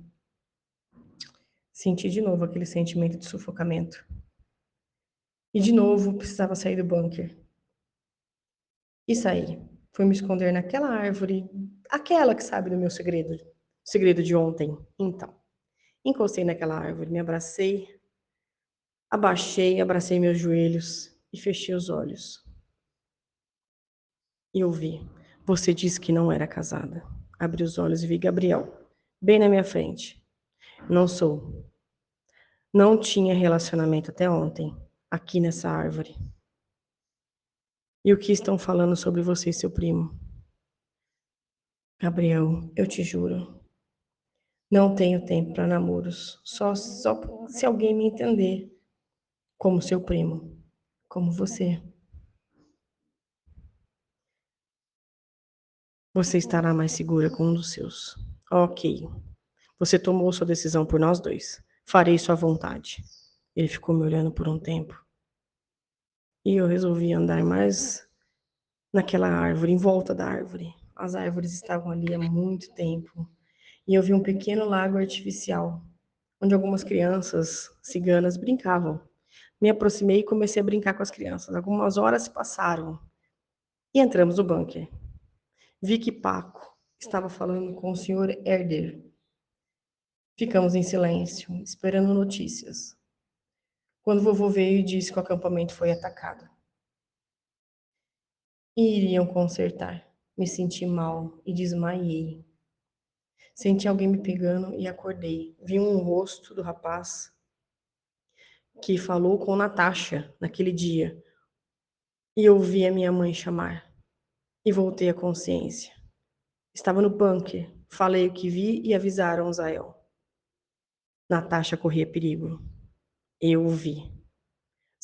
Senti de novo aquele sentimento de sufocamento. E de novo precisava sair do bunker. E saí. Fui me esconder naquela árvore, aquela que sabe do meu segredo de ontem. Então, encostei naquela árvore, me abracei, abracei meus joelhos e fechei os olhos. E ouvi. Você disse que não era casada. Abri os olhos e vi Gabriel, bem na minha frente. Não sou. Não tinha relacionamento até ontem, aqui nessa árvore. E o que estão falando sobre você e seu primo? Gabriel, eu te juro, não tenho tempo para namoros. Só se alguém me entender como seu primo, como você. Você estará mais segura com um dos seus. Ok. Você tomou sua decisão por nós dois. Farei sua vontade. Ele ficou me olhando por um tempo. E eu resolvi andar mais naquela árvore, em volta da árvore. As árvores estavam ali há muito tempo. E eu vi um pequeno lago artificial, onde algumas crianças ciganas brincavam. Me aproximei e comecei a brincar com as crianças. Algumas horas se passaram e entramos no bunker. Vi que Paco estava falando com o senhor Herder. Ficamos em silêncio, esperando notícias. Quando vovô veio e disse que o acampamento foi atacado. E iriam consertar. Me senti mal e desmaiei. Senti alguém me pegando e acordei. Vi um rosto do rapaz que falou com Natasha naquele dia. E ouvi a minha mãe chamar. E voltei à consciência. Estava no bunker. Falei o que vi e avisaram Zael. Natasha corria perigo. Eu o vi.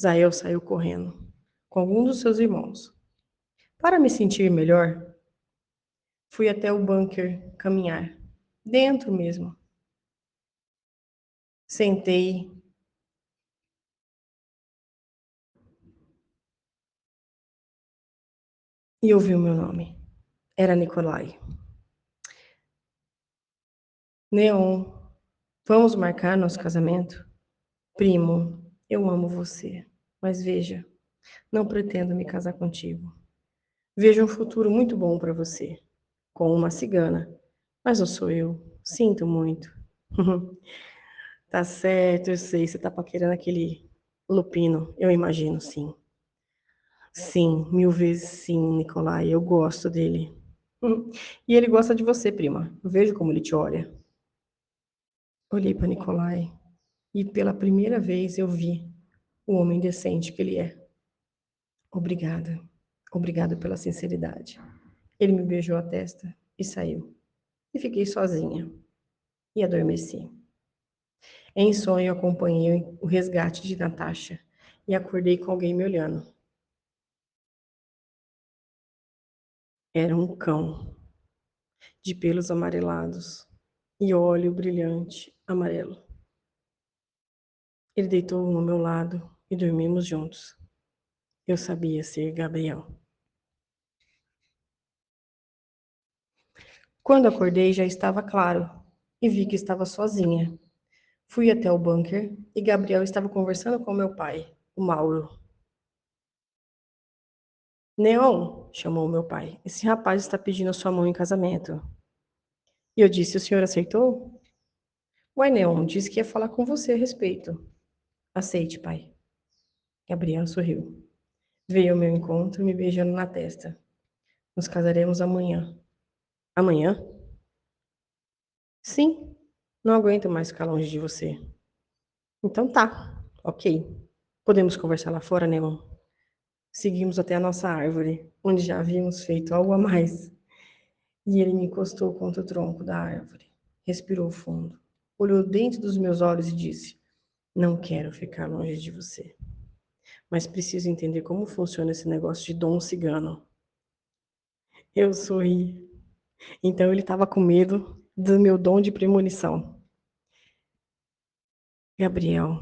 Zael saiu correndo, com algum dos seus irmãos. Para me sentir melhor, fui até o bunker caminhar. Dentro mesmo. Sentei e ouvi o meu nome. Era Nikolai. Neon, vamos marcar nosso casamento? Primo, eu amo você. Mas veja, não pretendo me casar contigo. Vejo um futuro muito bom para você, com uma cigana. Mas não sou eu. Sinto muito. Tá certo, eu sei. Você tá paquerando aquele lupino. Eu imagino, sim. Sim, mil vezes sim, Nicolai. Eu gosto dele. E ele gosta de você, prima. Vejo como ele te olha. Olhei para Nicolai e pela primeira vez eu vi o homem decente que ele é. Obrigada. Obrigada pela sinceridade. Ele me beijou a testa e saiu. E fiquei sozinha. E adormeci. Em sonho, acompanhei o resgate de Natasha e acordei com alguém me olhando. Era um cão, de pelos amarelados e óleo brilhante amarelo. Ele deitou no meu lado e dormimos juntos. Eu sabia ser Gabriel. Quando acordei, já estava claro e vi que estava sozinha. Fui até o bunker e Gabriel estava conversando com meu pai, o Mauro. Neon, chamou meu pai, esse rapaz está pedindo a sua mão em casamento. E eu disse, o senhor aceitou? Uai, Neon, disse que ia falar com você a respeito. Aceite, pai. Gabriel sorriu. Veio ao meu encontro, me beijando na testa. Nos casaremos amanhã. Amanhã? Sim. Não aguento mais ficar longe de você. Então tá, ok. Podemos conversar lá fora, Neon? Seguimos até a nossa árvore, onde já havíamos feito algo a mais. E ele me encostou contra o tronco da árvore. Respirou fundo. Olhou dentro dos meus olhos e disse: Não quero ficar longe de você. Mas preciso entender como funciona esse negócio de dom cigano. Eu sorri. Então ele estava com medo do meu dom de premonição. Gabriel,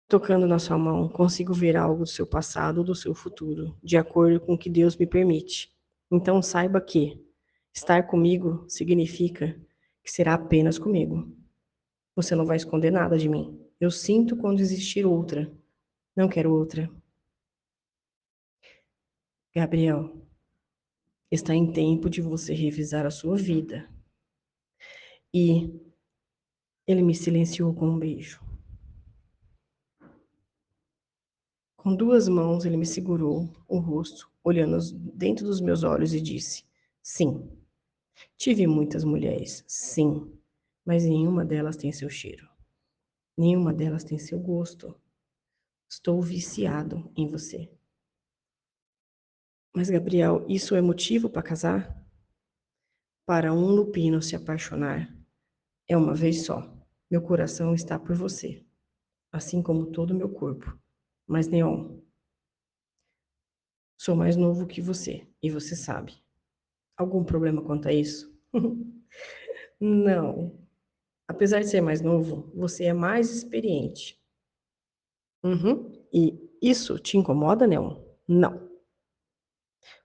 tocando na sua mão, consigo ver algo do seu passado ou do seu futuro, de acordo com o que Deus me permite. Então saiba que estar comigo significa que será apenas comigo. Você não vai esconder nada de mim. Eu sinto quando existir outra. Não quero outra. Gabriel, está em tempo de você revisar a sua vida. E ele me silenciou com um beijo. Com duas mãos, ele me segurou o rosto, olhando dentro dos meus olhos e disse: Sim, tive muitas mulheres, sim, mas nenhuma delas tem seu cheiro. Nenhuma delas tem seu gosto. Estou viciado em você. Mas, Gabriel, isso é motivo para casar? Para um lupino se apaixonar é uma vez só. Meu coração está por você, assim como todo o meu corpo. Mas, Neon, sou mais novo que você, e você sabe. Algum problema quanto a isso? Não. Apesar de ser mais novo, você é mais experiente. Uhum. E isso te incomoda, Neon? Não.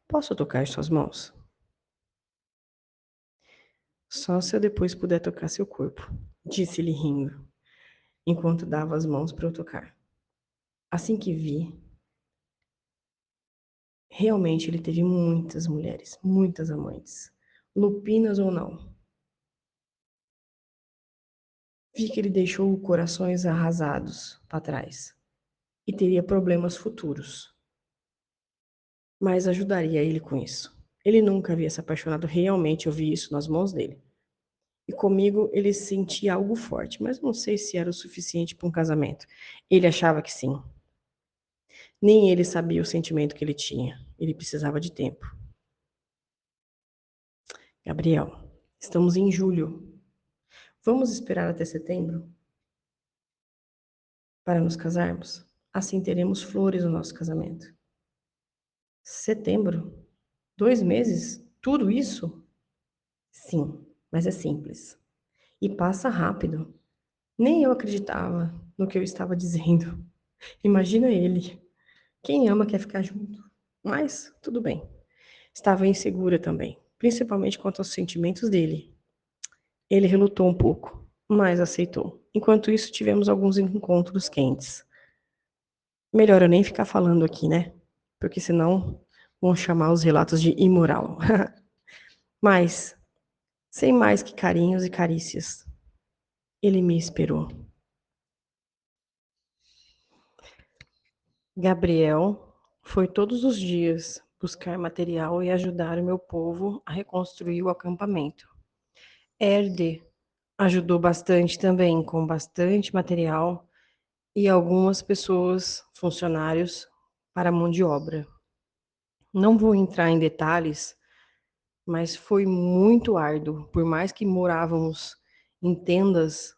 Posso tocar suas mãos? Só se eu depois puder tocar seu corpo, disse ele rindo. enquanto dava as mãos para eu tocar. Assim que vi, realmente ele teve muitas mulheres, muitas amantes, lupinas ou não. Vi que ele deixou corações arrasados para trás e teria problemas futuros, mas ajudaria ele com isso. Ele nunca havia se apaixonado realmente, eu vi isso nas mãos dele. E comigo ele sentia algo forte, mas não sei se era o suficiente para um casamento. Ele achava que sim. Nem ele sabia o sentimento que ele tinha. Ele precisava de tempo. Gabriel, estamos em julho. Vamos esperar até setembro para nos casarmos? Assim teremos flores no nosso casamento. Setembro? 2 meses? Tudo isso? Sim, mas é simples. E passa rápido. Nem eu acreditava no que eu estava dizendo. Imagina ele. Quem ama quer ficar junto. Mas tudo bem. Estava insegura também, principalmente quanto aos sentimentos dele. Ele relutou um pouco, mas aceitou. Enquanto isso, tivemos alguns encontros quentes. Melhor eu nem ficar falando aqui, né? Porque senão vão chamar os relatos de imoral. Mas, sem mais que carinhos e carícias, ele me esperou. Gabriel foi todos os dias buscar material e ajudar o meu povo a reconstruir o acampamento. Herde ajudou bastante também, com bastante material e algumas pessoas, funcionários, para a mão de obra. Não vou entrar em detalhes, mas foi muito árduo. Por mais que morávamos em tendas,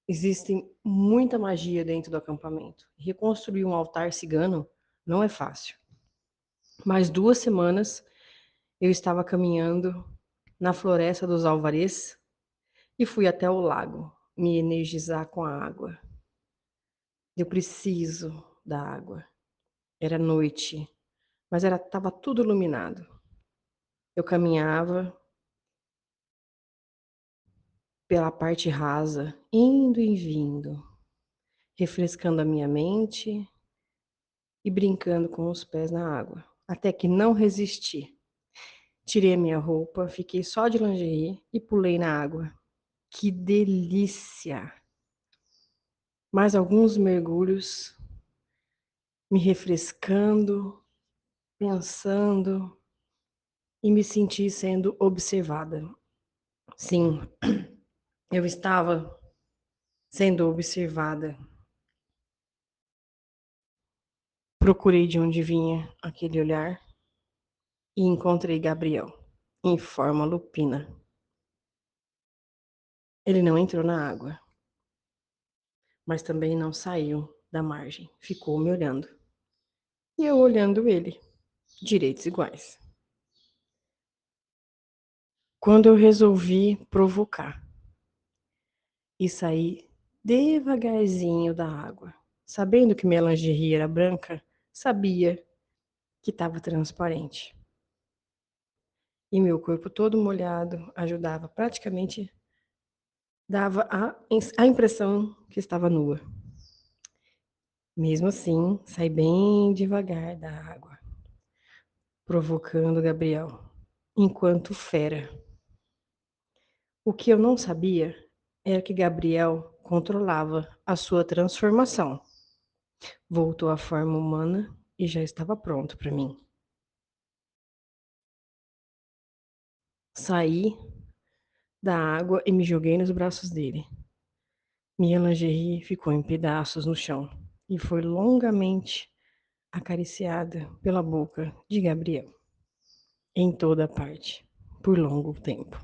existe muita magia dentro do acampamento. Reconstruir um altar cigano não é fácil. Mais 2 semanas eu estava caminhando na floresta dos Alvarez e fui até o lago me energizar com a água. Eu preciso da água. Era noite, mas estava tudo iluminado. Eu caminhava pela parte rasa, indo e vindo, refrescando a minha mente e brincando com os pés na água, até que não resisti. Tirei a minha roupa, fiquei só de lingerie e pulei na água. Que delícia! Mais alguns mergulhos, me refrescando, pensando e me senti sendo observada. Sim, eu estava sendo observada. Procurei de onde vinha aquele olhar e encontrei Gabriel, em forma lupina. Ele não entrou na água, mas também não saiu da margem. Ficou me olhando. E eu olhando ele, direitos iguais. Quando eu resolvi provocar e sair devagarzinho da água, sabendo que minha lingerie era branca, sabia que estava transparente. E meu corpo todo molhado ajudava, praticamente dava a impressão que estava nua. Mesmo assim, saí bem devagar da água, provocando Gabriel, enquanto fera. O que eu não sabia era que Gabriel controlava a sua transformação. Voltou à forma humana e já estava pronto para mim. Saí da água e me joguei nos braços dele. Minha lingerie ficou em pedaços no chão e foi longamente acariciada pela boca de Gabriel, em toda parte, por longo tempo.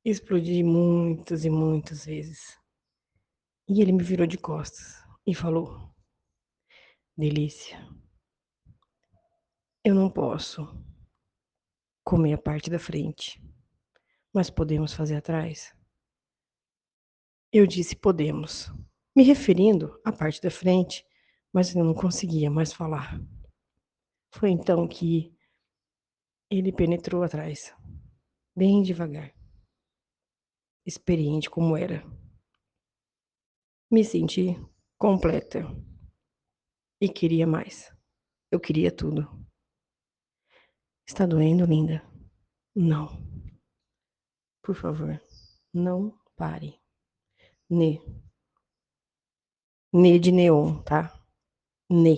Explodi muitas e muitas vezes. E ele me virou de costas e falou: Delícia, eu não posso comer a parte da frente, mas podemos fazer atrás? Eu disse: podemos, me referindo à parte da frente, mas eu não conseguia mais falar. Foi então que ele penetrou atrás, bem devagar, experiente como era. Me senti completa e queria mais. Eu queria tudo. Está doendo, linda? Não. Por favor, não pare. Ne. Ne de neon, tá? Ne.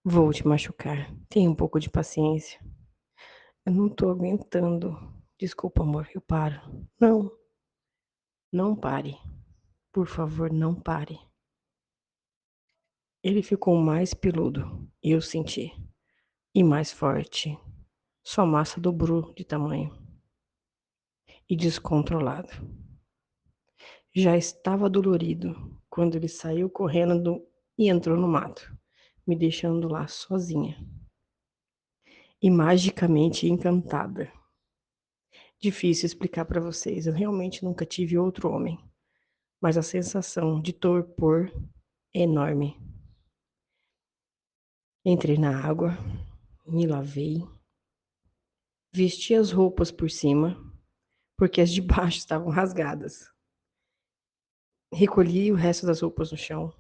Vou te machucar. Tenha um pouco de paciência. Eu não tô aguentando. Desculpa, amor, eu paro. Não, não pare. Por favor, não pare. Ele ficou mais peludo, eu senti, e mais forte. Sua massa dobrou de tamanho e descontrolado. Já estava dolorido quando ele saiu correndo e entrou no mato, me deixando lá sozinha e magicamente encantada. Difícil explicar para vocês, eu realmente nunca tive outro homem, mas a sensação de torpor é enorme. Entrei na água, me lavei, vesti as roupas por cima, porque as de baixo estavam rasgadas. Recolhi o resto das roupas no chão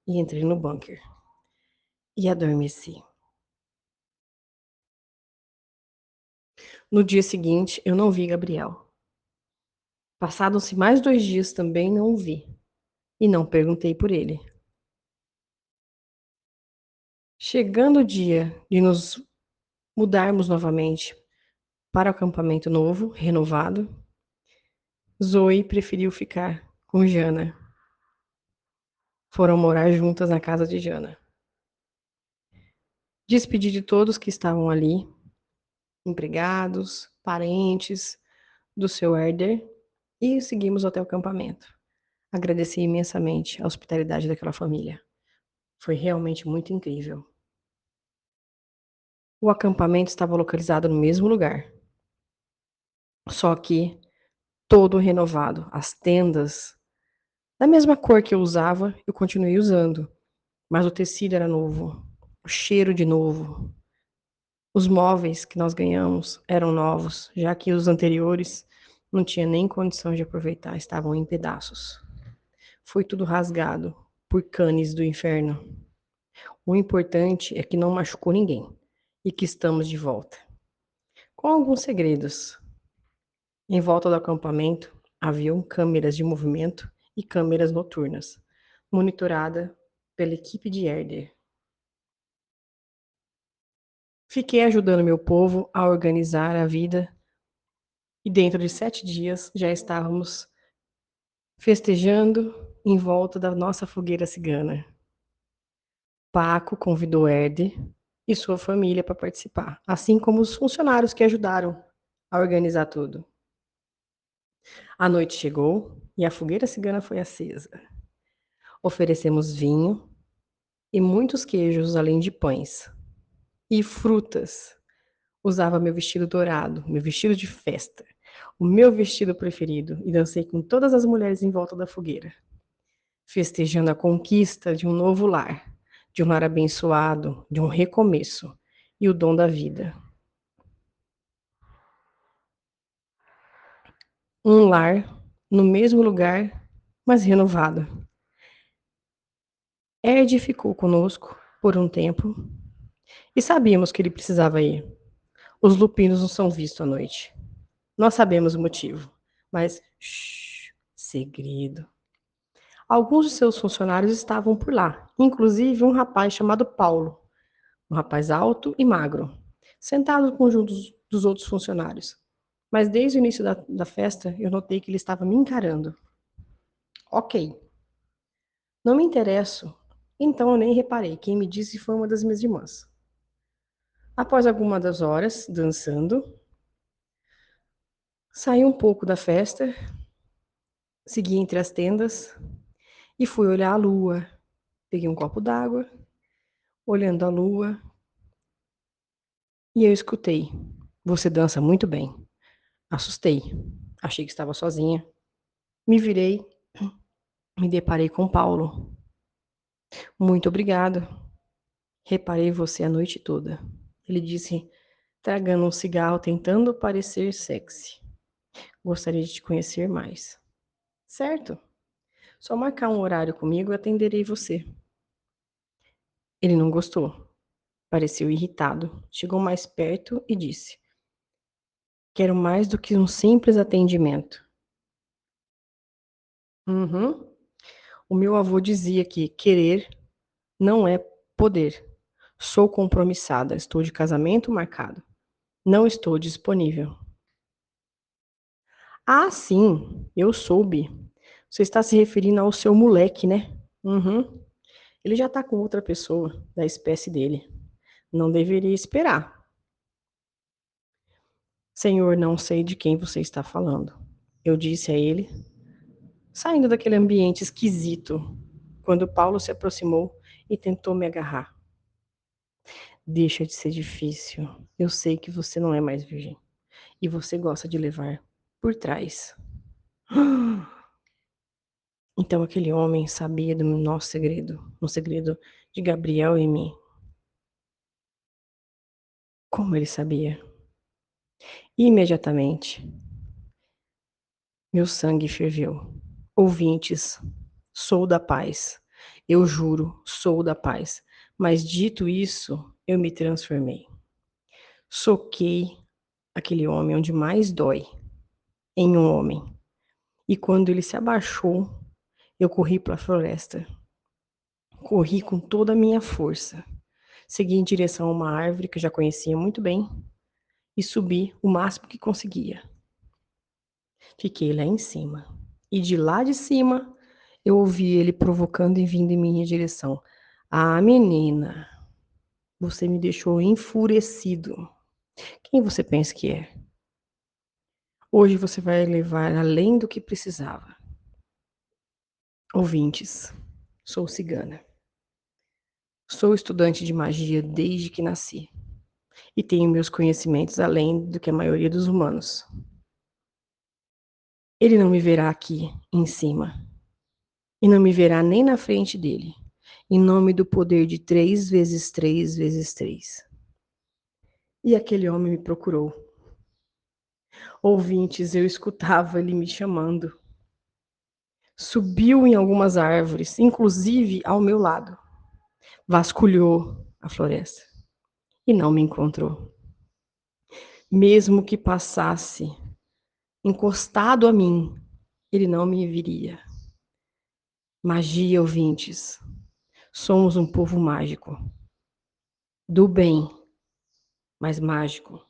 e entrei no bunker. E adormeci. No dia seguinte, eu não vi Gabriel. Passaram-se mais 2 dias, também não o vi. E não perguntei por ele. Chegando o dia de nos mudarmos novamente para o acampamento novo, renovado, Zoe preferiu ficar com Jana. Foram morar juntas na casa de Jana. Despedi de todos que estavam ali, empregados, parentes do seu herder, e seguimos até o acampamento. Agradeci imensamente a hospitalidade daquela família. Foi realmente muito incrível. O acampamento estava localizado no mesmo lugar, só que todo renovado. As tendas, da mesma cor que eu usava, eu continuei usando, mas o tecido era novo, o cheiro de novo. Os móveis que nós ganhamos eram novos, já que os anteriores não tinha nem condição de aproveitar, estavam em pedaços. Foi tudo rasgado por canes do inferno. O importante é que não machucou ninguém e que estamos de volta. Com alguns segredos. Em volta do acampamento haviam câmeras de movimento e câmeras noturnas, monitorada pela equipe de Herder. Fiquei ajudando meu povo a organizar a vida e dentro de 7 dias já estávamos festejando em volta da nossa fogueira cigana. Paco convidou Herder e sua família para participar, assim como os funcionários que ajudaram a organizar tudo. A noite chegou e a fogueira cigana foi acesa. Oferecemos vinho e muitos queijos, além de pães e frutas. Usava meu vestido dourado, meu vestido de festa, o meu vestido preferido, e dancei com todas as mulheres em volta da fogueira, festejando a conquista de um novo lar, de um lar abençoado, de um recomeço e o dom da vida. Um lar no mesmo lugar, mas renovado. Ed ficou conosco por um tempo e sabíamos que ele precisava ir. Os lupinos não são vistos à noite. Nós sabemos o motivo, mas shh, segredo. Alguns de seus funcionários estavam por lá, inclusive um rapaz chamado Paulo, um rapaz alto e magro, sentado com um dos outros funcionários. Mas desde o início da festa, eu notei que ele estava me encarando. Ok, não me interesso. Então eu nem reparei. Quem me disse foi uma das minhas irmãs. Após algumas das horas dançando, saí um pouco da festa, segui entre as tendas e fui olhar a lua. Peguei um copo d'água, olhando a lua, e eu escutei. Você dança muito bem. Assustei. Achei que estava sozinha. Me virei, me deparei com Paulo. Muito obrigado. Reparei você a noite toda. Ele disse, tragando um cigarro, tentando parecer sexy. Gostaria de te conhecer mais. Certo? Só marcar um horário comigo e atenderei você. Ele não gostou. Pareceu irritado. Chegou mais perto e disse: Quero mais do que um simples atendimento. Uhum. O meu avô dizia que querer não é poder. Sou compromissada, estou de casamento marcado. Não estou disponível. Ah, sim, eu soube. Você está se referindo ao seu moleque, né? Uhum. Ele já está com outra pessoa da espécie dele. Não deveria esperar. Senhor, não sei de quem você está falando. Eu disse a ele, saindo daquele ambiente esquisito, quando Paulo se aproximou e tentou me agarrar. Deixa de ser difícil. Eu sei que você não é mais virgem. E você gosta de levar por trás. Então aquele homem sabia do nosso segredo, no segredo de Gabriel e mim. Como ele sabia? Imediatamente, meu sangue ferveu. Ouvintes, sou da paz. Eu juro, sou da paz. Mas dito isso, eu me transformei. Soquei aquele homem onde mais dói, em um homem. E quando ele se abaixou, eu corri para a floresta. Corri com toda a minha força. Segui em direção a uma árvore que eu já conhecia muito bem e subi o máximo que conseguia. Fiquei lá em cima. E de lá de cima, eu ouvi ele provocando e vindo em minha direção. Ah, menina, você me deixou enfurecido. Quem você pensa que é? Hoje você vai levar além do que precisava. Ouvintes, sou cigana. Sou estudante de magia desde que nasci. E tenho meus conhecimentos além do que a maioria dos humanos. Ele não me verá aqui, em cima. E não me verá nem na frente dele. Em nome do poder de 3 vezes 3 vezes 3. E aquele homem me procurou. Ouvintes, eu escutava ele me chamando. Subiu em algumas árvores, inclusive ao meu lado. Vasculhou a floresta e não me encontrou. Mesmo que passasse encostado a mim, ele não me viria. Magia, ouvintes. Somos um povo mágico. Do bem, mas mágico.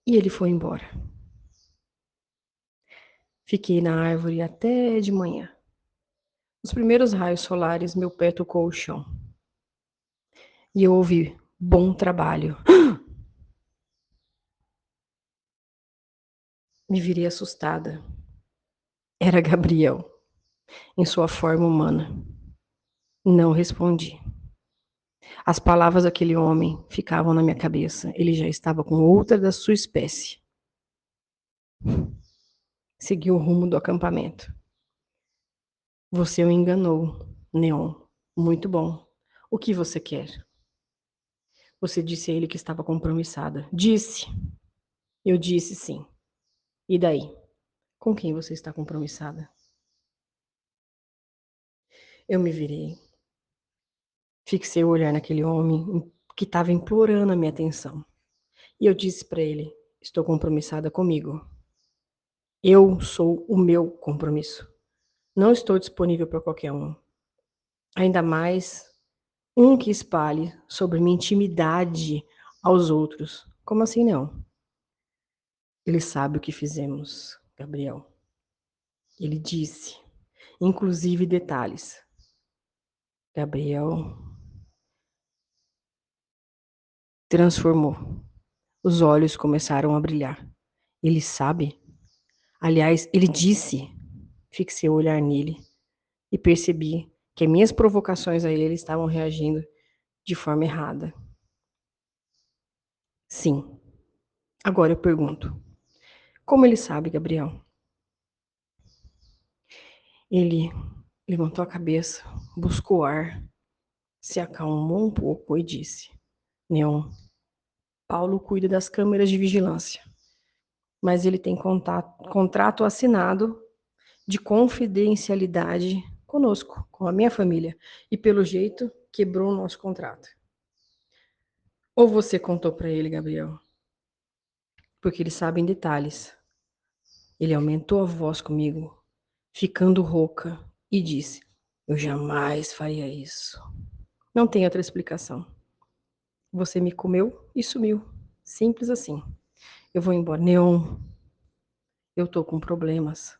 E ele foi embora. Fiquei na árvore até de manhã. Nos primeiros raios solares, meu pé tocou o chão. E eu ouvi: bom trabalho. Me virei assustada. Era Gabriel, em sua forma humana. Não respondi. As palavras daquele homem ficavam na minha cabeça. Ele já estava com outra da sua espécie. Segui o rumo do acampamento. Você o enganou, Neon. Muito bom. O que você quer? Você disse a ele que estava compromissada. Disse. Eu disse sim. E daí? Com quem você está compromissada? Eu me virei. Fixei o olhar naquele homem que estava implorando a minha atenção. E eu disse para ele: estou compromissada comigo. Eu sou o meu compromisso. Não estou disponível para qualquer um. Ainda mais um que espalhe sobre minha intimidade aos outros. Como assim não? Ele sabe o que fizemos, Gabriel. Ele disse, inclusive detalhes. Gabriel transformou. Os olhos começaram a brilhar. Ele sabe? Aliás, ele disse. Fixei o olhar nele e percebi que minhas provocações a ele estavam reagindo de forma errada. Sim. Agora eu pergunto: como ele sabe, Gabriel? Ele levantou a cabeça, buscou ar, se acalmou um pouco e disse: Neon, Paulo cuida das câmeras de vigilância, mas ele tem contrato assinado de confidencialidade conosco, com a minha família, e pelo jeito quebrou o nosso contrato. Ou você contou para ele, Gabriel? Porque ele sabe em detalhes. Ele aumentou a voz comigo, ficando rouca, e disse: eu jamais faria isso. Não tem outra explicação. Você me comeu e sumiu. Simples assim. Eu vou embora. Neon, eu tô com problemas.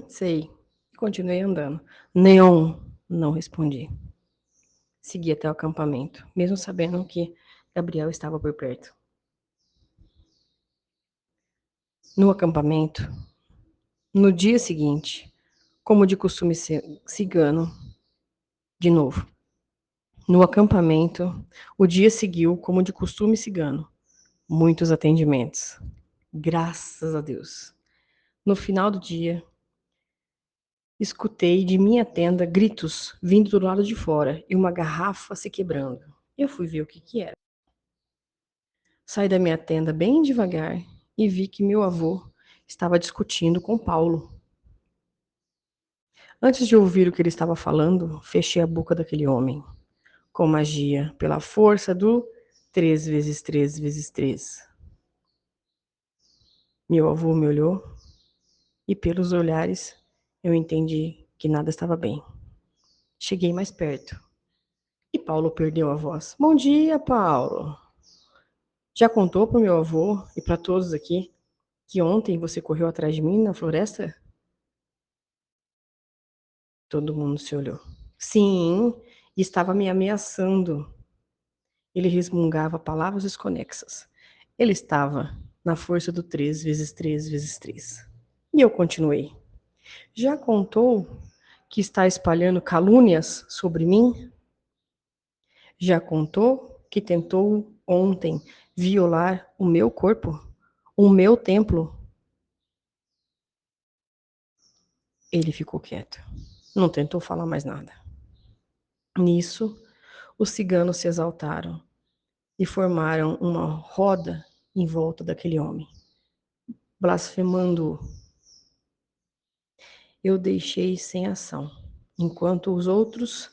Sei. Continuei andando. Neon, não respondi. Segui até o acampamento, mesmo sabendo que Gabriel estava por perto. No acampamento, no dia seguinte, como de costume cigano, de novo. No acampamento, o dia seguiu como de costume cigano. Muitos atendimentos. Graças a Deus. No final do dia, escutei de minha tenda gritos vindo do lado de fora e uma garrafa se quebrando. Eu fui ver o que era. Saí da minha tenda bem devagar e vi que meu avô estava discutindo com Paulo. Antes de ouvir o que ele estava falando, fechei a boca daquele homem, com magia, pela força do 3 vezes 3 vezes 3. Meu avô me olhou e, pelos olhares, eu entendi que nada estava bem. Cheguei mais perto e Paulo perdeu a voz. Bom dia, Paulo. Já contou para o meu avô e para todos aqui que ontem você correu atrás de mim na floresta? Todo mundo se olhou. Sim, estava me ameaçando. Ele resmungava palavras desconexas. Ele estava na força do 3 vezes 3 vezes 3. E eu continuei. Já contou que está espalhando calúnias sobre mim? Já contou que tentou ontem violar o meu corpo? O meu templo? Ele ficou quieto. Não tentou falar mais nada. Nisso, os ciganos se exaltaram e formaram uma roda em volta daquele homem, blasfemando-o. Eu deixei sem ação, enquanto os outros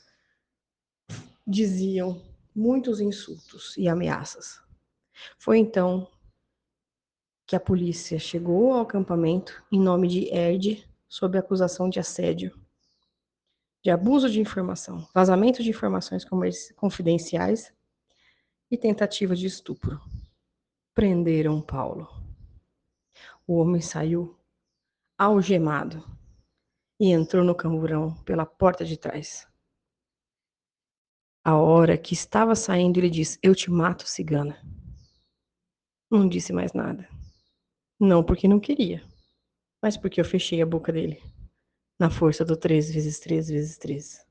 diziam muitos insultos e ameaças. Foi então que a polícia chegou ao acampamento em nome de Erd sob acusação de assédio, de abuso de informação, vazamento de informações confidenciais e tentativa de estupro. Prenderam Paulo. O homem saiu algemado e entrou no camburão pela porta de trás. A hora que estava saindo, ele disse: eu te mato, cigana. Não disse mais nada. Não porque não queria, mas porque eu fechei a boca dele, na força do 3 vezes 3 vezes 3.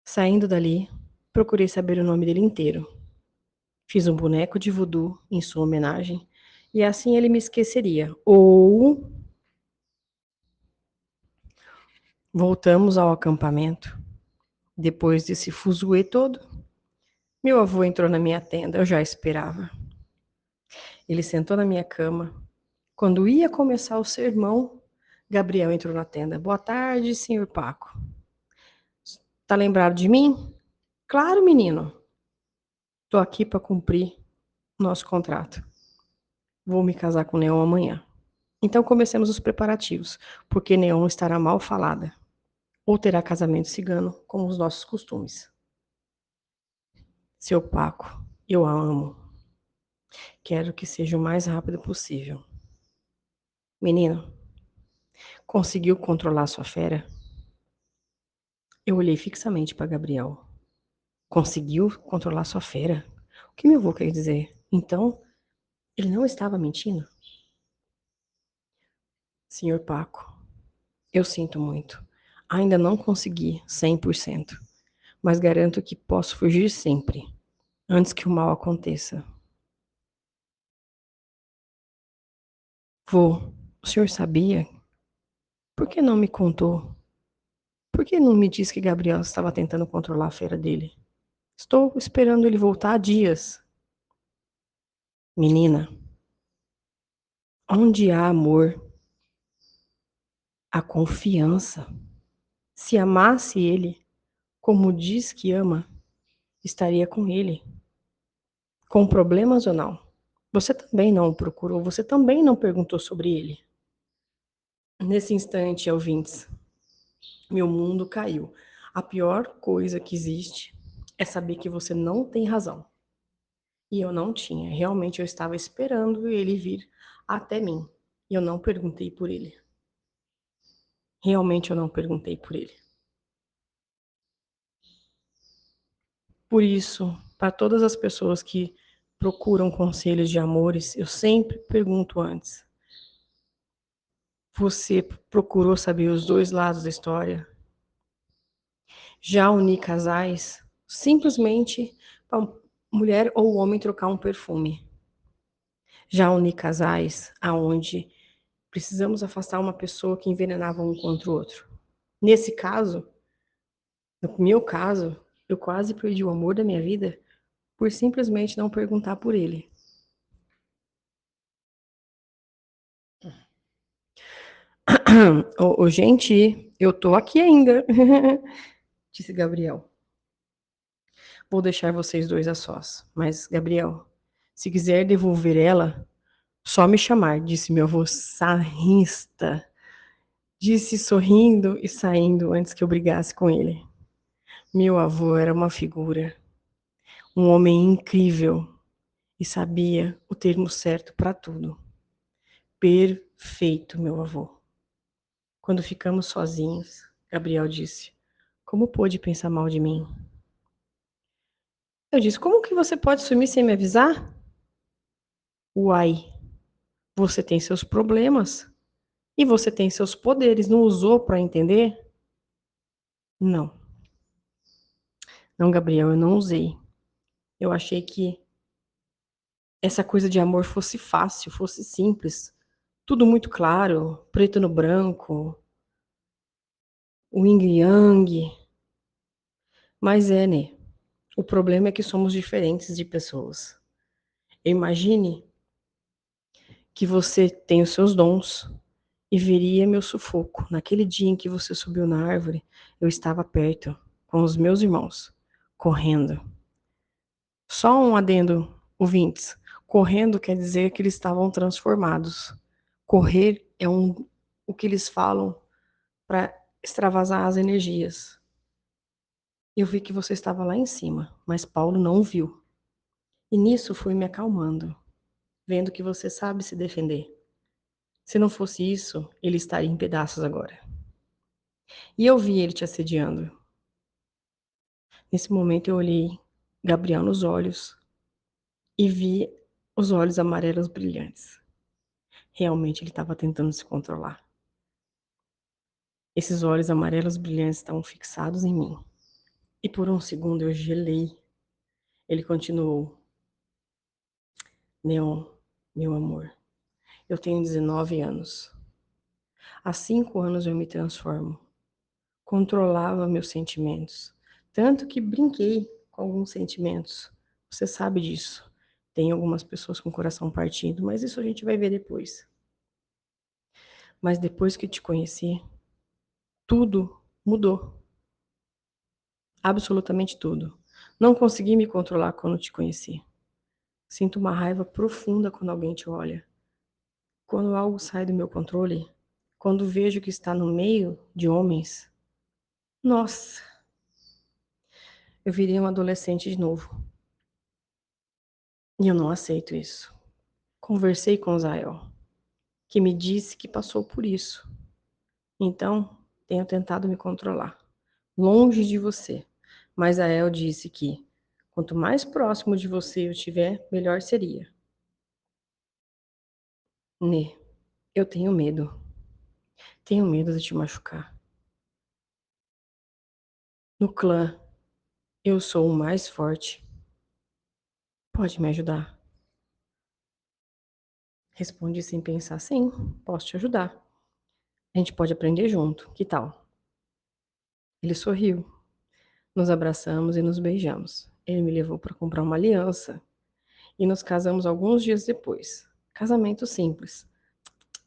Saindo dali, procurei saber o nome dele inteiro. Fiz um boneco de voodoo em sua homenagem, e assim ele me esqueceria. Ou voltamos ao acampamento. Depois desse fuzuê todo, meu avô entrou na minha tenda, eu já esperava. Ele sentou na minha cama. Quando ia começar o sermão, Gabriel entrou na tenda. Boa tarde, senhor Paco. Tá lembrado de mim? Claro, menino. Tô aqui para cumprir nosso contrato. Vou me casar com Neon amanhã. Então comecemos os preparativos, porque Neon estará mal falada, ou terá casamento cigano, como os nossos costumes. Seu Paco, eu a amo. Quero que seja o mais rápido possível. Menino, conseguiu controlar sua fera? Eu olhei fixamente para Gabriel. Conseguiu controlar sua fera? O que meu avô quer dizer? Então, ele não estava mentindo? Senhor Paco, eu sinto muito. Ainda não consegui 100%, mas garanto que posso fugir sempre, antes que o mal aconteça. Vô, o senhor sabia? Por que não me contou? Por que não me disse que Gabriel estava tentando controlar a fera dele? Estou esperando ele voltar há dias. Menina, onde há amor, A confiança. Se amasse ele, como diz que ama, estaria com ele, com problemas ou não. Você também não o procurou, você também não perguntou sobre ele. Nesse instante, ouvintes, meu mundo caiu. A pior coisa que existe é saber que você não tem razão. E eu não tinha. Realmente eu estava esperando ele vir até mim. E eu não perguntei por ele. Realmente eu não perguntei por ele. Por isso, para todas as pessoas que procuram conselhos de amores, eu sempre pergunto antes: você procurou saber os dois lados da história? Já uni casais simplesmente para mulher ou homem trocar um perfume. Já uni casais aonde precisamos afastar uma pessoa que envenenava um contra o outro. Nesse caso, no meu caso, eu quase perdi o amor da minha vida por simplesmente não perguntar por ele. Gente, eu tô aqui ainda, disse Gabriel. Vou deixar vocês dois a sós. Mas, Gabriel, se quiser devolver ela, só me chamar, disse meu avô sarrista. Disse sorrindo e saindo antes que eu brigasse com ele. Meu avô era uma figura, um homem incrível e sabia o termo certo para tudo. Perfeito, meu avô. Quando ficamos sozinhos, Gabriel disse: Como pôde pensar mal de mim? Eu disse: Como que você pode sumir sem me avisar? Uai, você tem seus problemas e você tem seus poderes. Não usou para entender? Não. Não, Gabriel, eu não usei. Eu achei que essa coisa de amor fosse fácil, fosse simples. Tudo muito claro, preto no branco, o yin yang. Mas é, né? O problema é que somos diferentes de pessoas. Imagine que você tem os seus dons e veria meu sufoco. Naquele dia em que você subiu na árvore, eu estava perto, com os meus irmãos, correndo. Só um adendo, ouvintes. Correndo quer dizer que eles estavam transformados. Correr é o que eles falam para extravasar as energias. Eu vi que você estava lá em cima, mas Paulo não viu. E nisso fui me acalmando, vendo que você sabe se defender. Se não fosse isso, ele estaria em pedaços agora. E eu vi ele te assediando. Nesse momento eu olhei Gabriel nos olhos e vi os olhos amarelos brilhantes. Realmente ele estava tentando se controlar. Esses olhos amarelos brilhantes estavam fixados em mim. E por um segundo eu gelei. Ele continuou: Neon, meu amor, eu tenho 19 anos. Há 5 anos eu me transformo. Controlava meus sentimentos. Tanto que brinquei com alguns sentimentos. Você sabe disso. Tem algumas pessoas com o coração partido, mas isso a gente vai ver depois. Mas depois que te conheci, tudo mudou. Absolutamente tudo. Não consegui me controlar quando te conheci. Sinto uma raiva profunda quando alguém te olha. Quando algo sai do meu controle, quando vejo que está no meio de homens, nossa, eu virei um adolescente de novo. E eu não aceito isso. Conversei com Zael, que me disse que passou por isso. Então, tenho tentado me controlar, longe de você. Mas Zael disse que, quanto mais próximo de você eu estiver, melhor seria. Né, eu tenho medo. Tenho medo de te machucar. No clã, eu sou o mais forte. Pode me ajudar? Respondi sem pensar. Sim, posso te ajudar. A gente pode aprender junto. Que tal? Ele sorriu. Nos abraçamos e nos beijamos. Ele me levou para comprar uma aliança e nos casamos alguns dias depois. Casamento simples.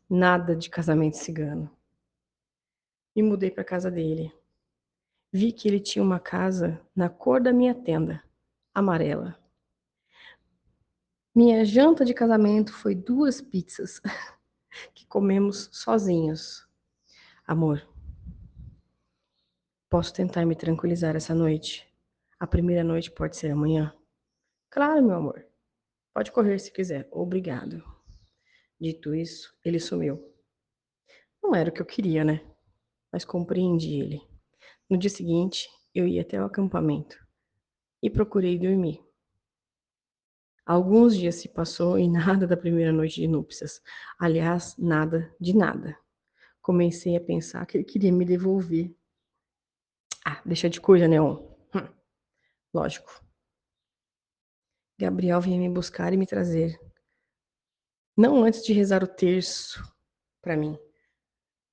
Nada de casamento cigano. Me mudei para casa dele. Vi que ele tinha uma casa na cor da minha tenda, amarela. Minha janta de casamento foi 2 pizzas que comemos sozinhos. Amor, posso tentar me tranquilizar essa noite? A primeira noite pode ser amanhã? Claro, meu amor. Pode correr se quiser. Obrigado. Dito isso, ele sumiu. Não era o que eu queria, né? Mas compreendi ele. No dia seguinte, eu ia até o acampamento e procurei dormir. Alguns dias se passou e nada da primeira noite de núpcias. Aliás, nada de nada. Comecei a pensar que ele queria me devolver. Ah, deixa de coisa, Neon. Lógico. Gabriel vinha me buscar e me trazer. Não antes de rezar o terço para mim.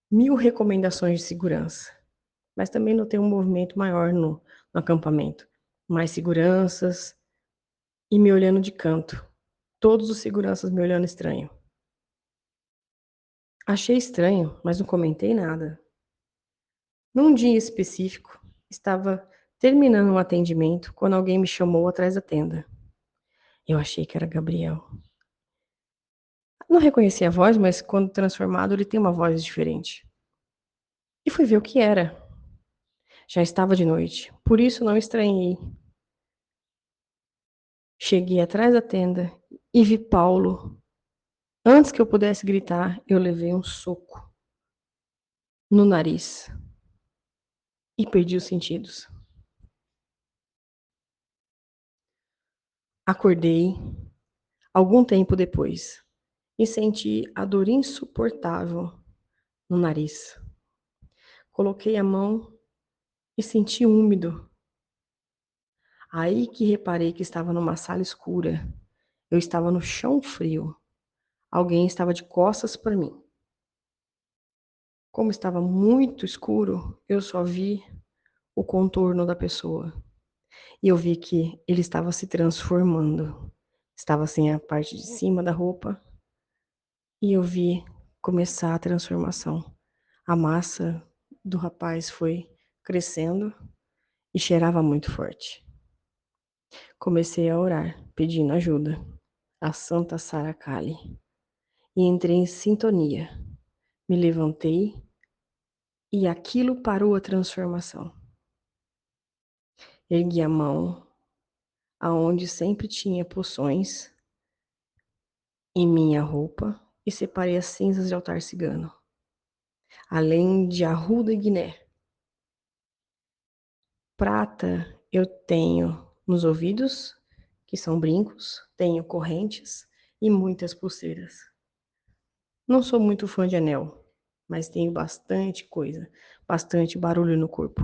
1000 recomendações de segurança. Mas também notei um movimento maior no acampamento. Mais seguranças e me olhando de canto. Todos os seguranças me olhando estranho. Achei estranho, mas não comentei nada. Num dia específico, estava terminando um atendimento quando alguém me chamou atrás da tenda. Eu achei que era Gabriel. Não reconheci a voz, mas quando transformado, ele tem uma voz diferente. E fui ver o que era. Já estava de noite, por isso não estranhei. Cheguei atrás da tenda e vi Paulo. Antes que eu pudesse gritar, eu levei um soco no nariz e perdi os sentidos. Acordei algum tempo depois e senti a dor insuportável no nariz. Coloquei a mão e senti úmido. Aí que reparei que estava numa sala escura. Eu estava no chão frio. Alguém estava de costas para mim. Como estava muito escuro, eu só vi o contorno da pessoa. E eu vi que ele estava se transformando. Estava sem a parte de cima da roupa. E eu vi começar a transformação. A massa do rapaz foi crescendo e cheirava muito forte. Comecei a orar, pedindo ajuda a Santa Sara Kali e entrei em sintonia. Me levantei e aquilo parou a transformação. Ergui a mão aonde sempre tinha poções em minha roupa e separei as cinzas de altar cigano, além de arruda e guiné. Prata eu tenho nos ouvidos, que são brincos, tenho correntes e muitas pulseiras. Não sou muito fã de anel, mas tenho bastante coisa, bastante barulho no corpo.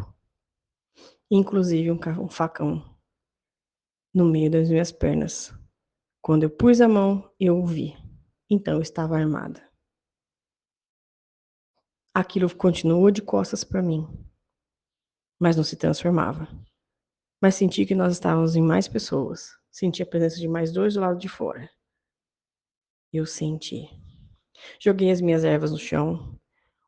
Inclusive um facão no meio das minhas pernas. Quando eu pus a mão, eu o vi. Então eu estava armada. Aquilo continuou de costas para mim, mas não se transformava. Mas senti que nós estávamos em mais pessoas. Senti a presença de mais 2 do lado de fora. Eu senti. Joguei as minhas ervas no chão,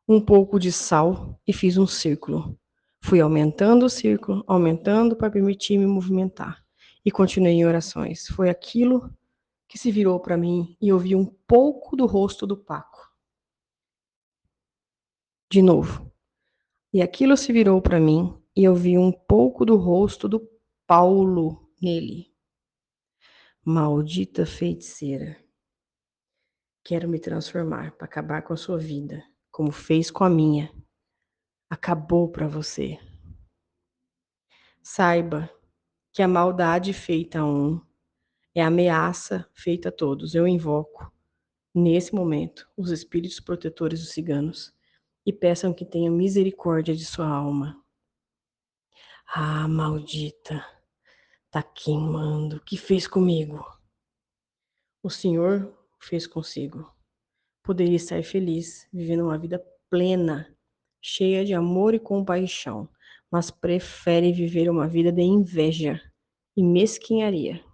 um pouco de sal e fiz um círculo. Fui aumentando o círculo, aumentando para permitir me movimentar. E continuei em orações. Foi aquilo que se virou para mim e eu vi um pouco do rosto do Paco. De novo. E aquilo se virou para mim e eu vi um pouco do rosto do Paulo nele. Maldita feiticeira. Quero me transformar para acabar com a sua vida, como fez com a minha. Acabou para você. Saiba que a maldade feita a um é ameaça feita a todos. Eu invoco, nesse momento, os espíritos protetores dos ciganos e peçam que tenham misericórdia de sua alma. Ah, maldita, tá queimando. O que fez comigo? O Senhor fez consigo. Poderia estar feliz, vivendo uma vida plena, cheia de amor e compaixão, mas prefere viver uma vida de inveja e mesquinharia.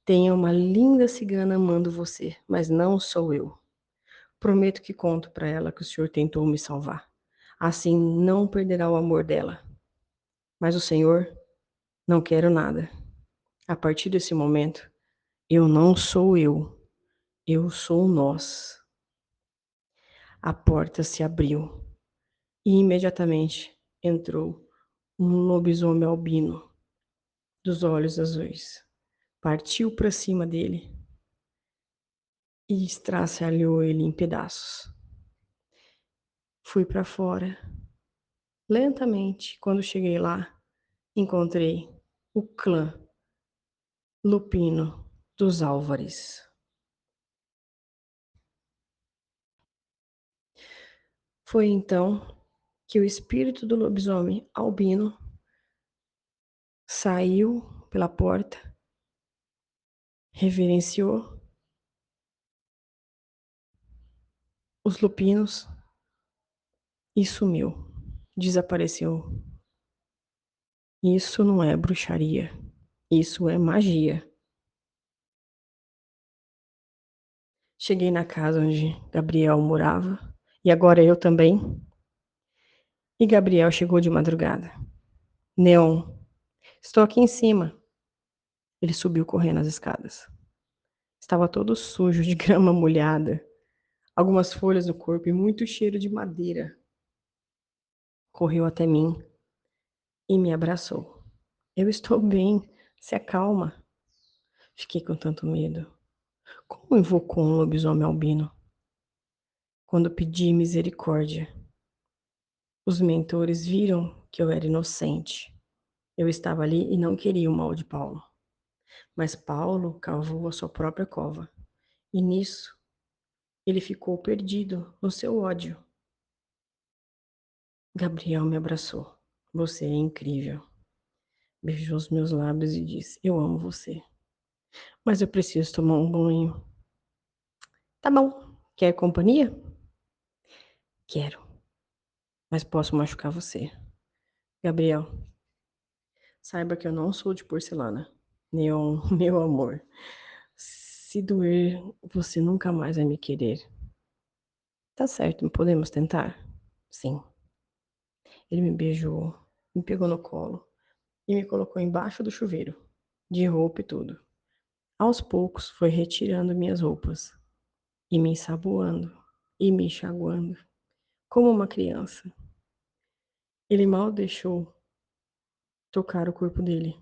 Tenha uma linda cigana amando você, mas não sou eu. Prometo que conto para ela que o senhor tentou me salvar, Assim não perderá o amor dela. Mas o Senhor, não quero nada. A partir desse momento, eu não sou eu sou nós. A porta se abriu e imediatamente entrou um lobisomem albino, dos olhos azuis. Partiu para cima dele e estraçalhou ele em pedaços. Fui para fora. Lentamente, quando cheguei lá, encontrei o clã Lupino dos Álvares. Foi então que o espírito do lobisomem albino saiu pela porta, reverenciou os lupinos e sumiu, desapareceu. Isso não é bruxaria, isso é magia. Cheguei na casa onde Gabriel morava, e agora eu também. E Gabriel chegou de madrugada. Neon, estou aqui em cima. Ele subiu correndo as escadas. Estava todo sujo de grama molhada, algumas folhas no corpo e muito cheiro de madeira. Correu até mim e me abraçou. Eu estou bem, se acalma. Fiquei com tanto medo. Como invocou um lobisomem albino? Quando pedi misericórdia, os mentores viram que eu era inocente. Eu estava ali e não queria o mal de Paulo. Mas Paulo cavou a sua própria cova. E nisso, ele ficou perdido no seu ódio. Gabriel me abraçou. Você é incrível. Beijou os meus lábios e disse: Eu amo você. Mas eu preciso tomar um banho. Tá bom. Quer companhia? Quero. Mas posso machucar você. Gabriel, saiba que eu não sou de porcelana. Neon, meu amor. Se doer, você nunca mais vai me querer. Tá certo, podemos tentar? Sim. Ele me beijou, me pegou no colo e me colocou embaixo do chuveiro, de roupa e tudo. Aos poucos foi retirando minhas roupas e me ensaboando e me enxaguando, como uma criança. Ele mal deixou tocar o corpo dele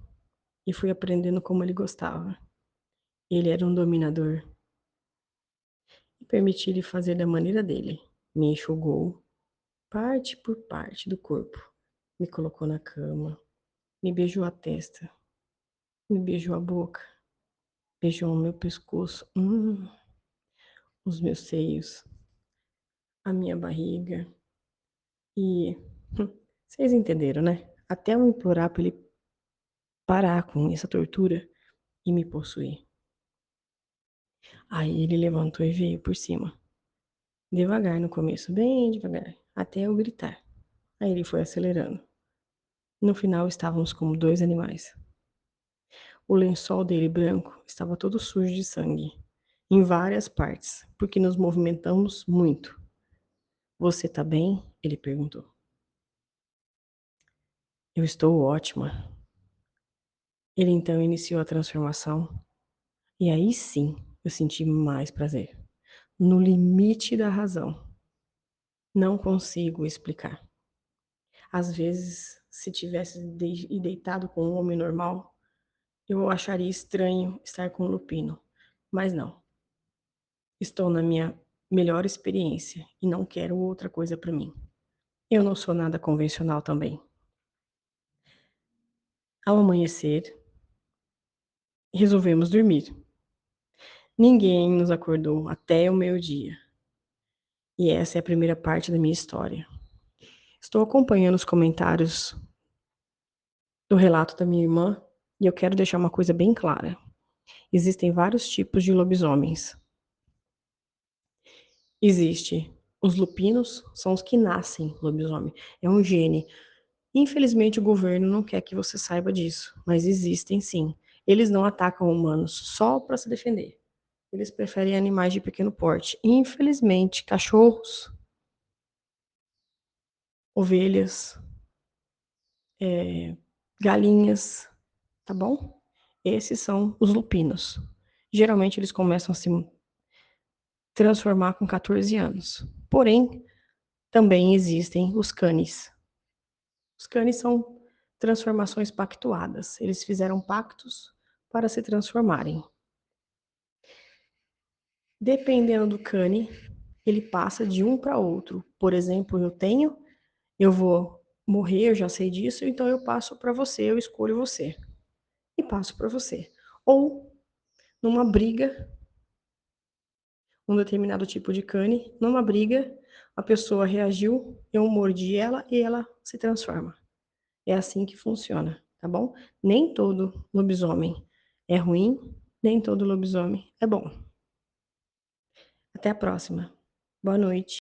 e fui aprendendo como ele gostava. Ele era um dominador e permiti-lhe fazer da maneira dele. Me enxugou, parte por parte do corpo, me colocou na cama, me beijou a testa, me beijou a boca, beijou o meu pescoço, os meus seios, a minha barriga e vocês entenderam, né? Até eu implorar para ele parar com essa tortura e me possuir. Aí ele levantou e veio por cima. Devagar no começo, bem devagar, até eu gritar. Aí ele foi acelerando. No final estávamos como dois animais. O lençol dele branco estava todo sujo de sangue, em várias partes, porque nos movimentamos muito. Você tá bem? Ele perguntou. Eu estou ótima. Ele então iniciou a transformação, e aí sim eu senti mais prazer. No limite da razão. Não consigo explicar. Às vezes, se tivesse deitado com um homem normal, eu acharia estranho estar com um lupino. Mas não. Estou na minha melhor experiência e não quero outra coisa para mim. Eu não sou nada convencional também. Ao amanhecer, resolvemos dormir. Ninguém nos acordou até o meio-dia. E essa é a primeira parte da minha história. Estou acompanhando os comentários do relato da minha irmã e eu quero deixar uma coisa bem clara. Existem vários tipos de lobisomens. Existe os lupinos, são os que nascem lobisomem. É um gene. Infelizmente, o governo não quer que você saiba disso, mas existem sim. Eles não atacam humanos só para se defender. Eles preferem animais de pequeno porte. Infelizmente, cachorros ovelhas, galinhas, tá bom? Esses são os lupinos. Geralmente eles começam a se transformar com 14 anos. Porém, também existem os canis. Os canis são transformações pactuadas. Eles fizeram pactos para se transformarem. Dependendo do cane, ele passa de um para outro. Por exemplo, eu vou morrer, eu já sei disso, então eu passo para você, eu escolho você e passo para você. Ou numa briga, um determinado tipo de cane, numa briga, a pessoa reagiu, eu mordi ela e ela se transforma. É assim que funciona, tá bom? Nem todo lobisomem é ruim, nem todo lobisomem é bom. Até a próxima. Boa noite.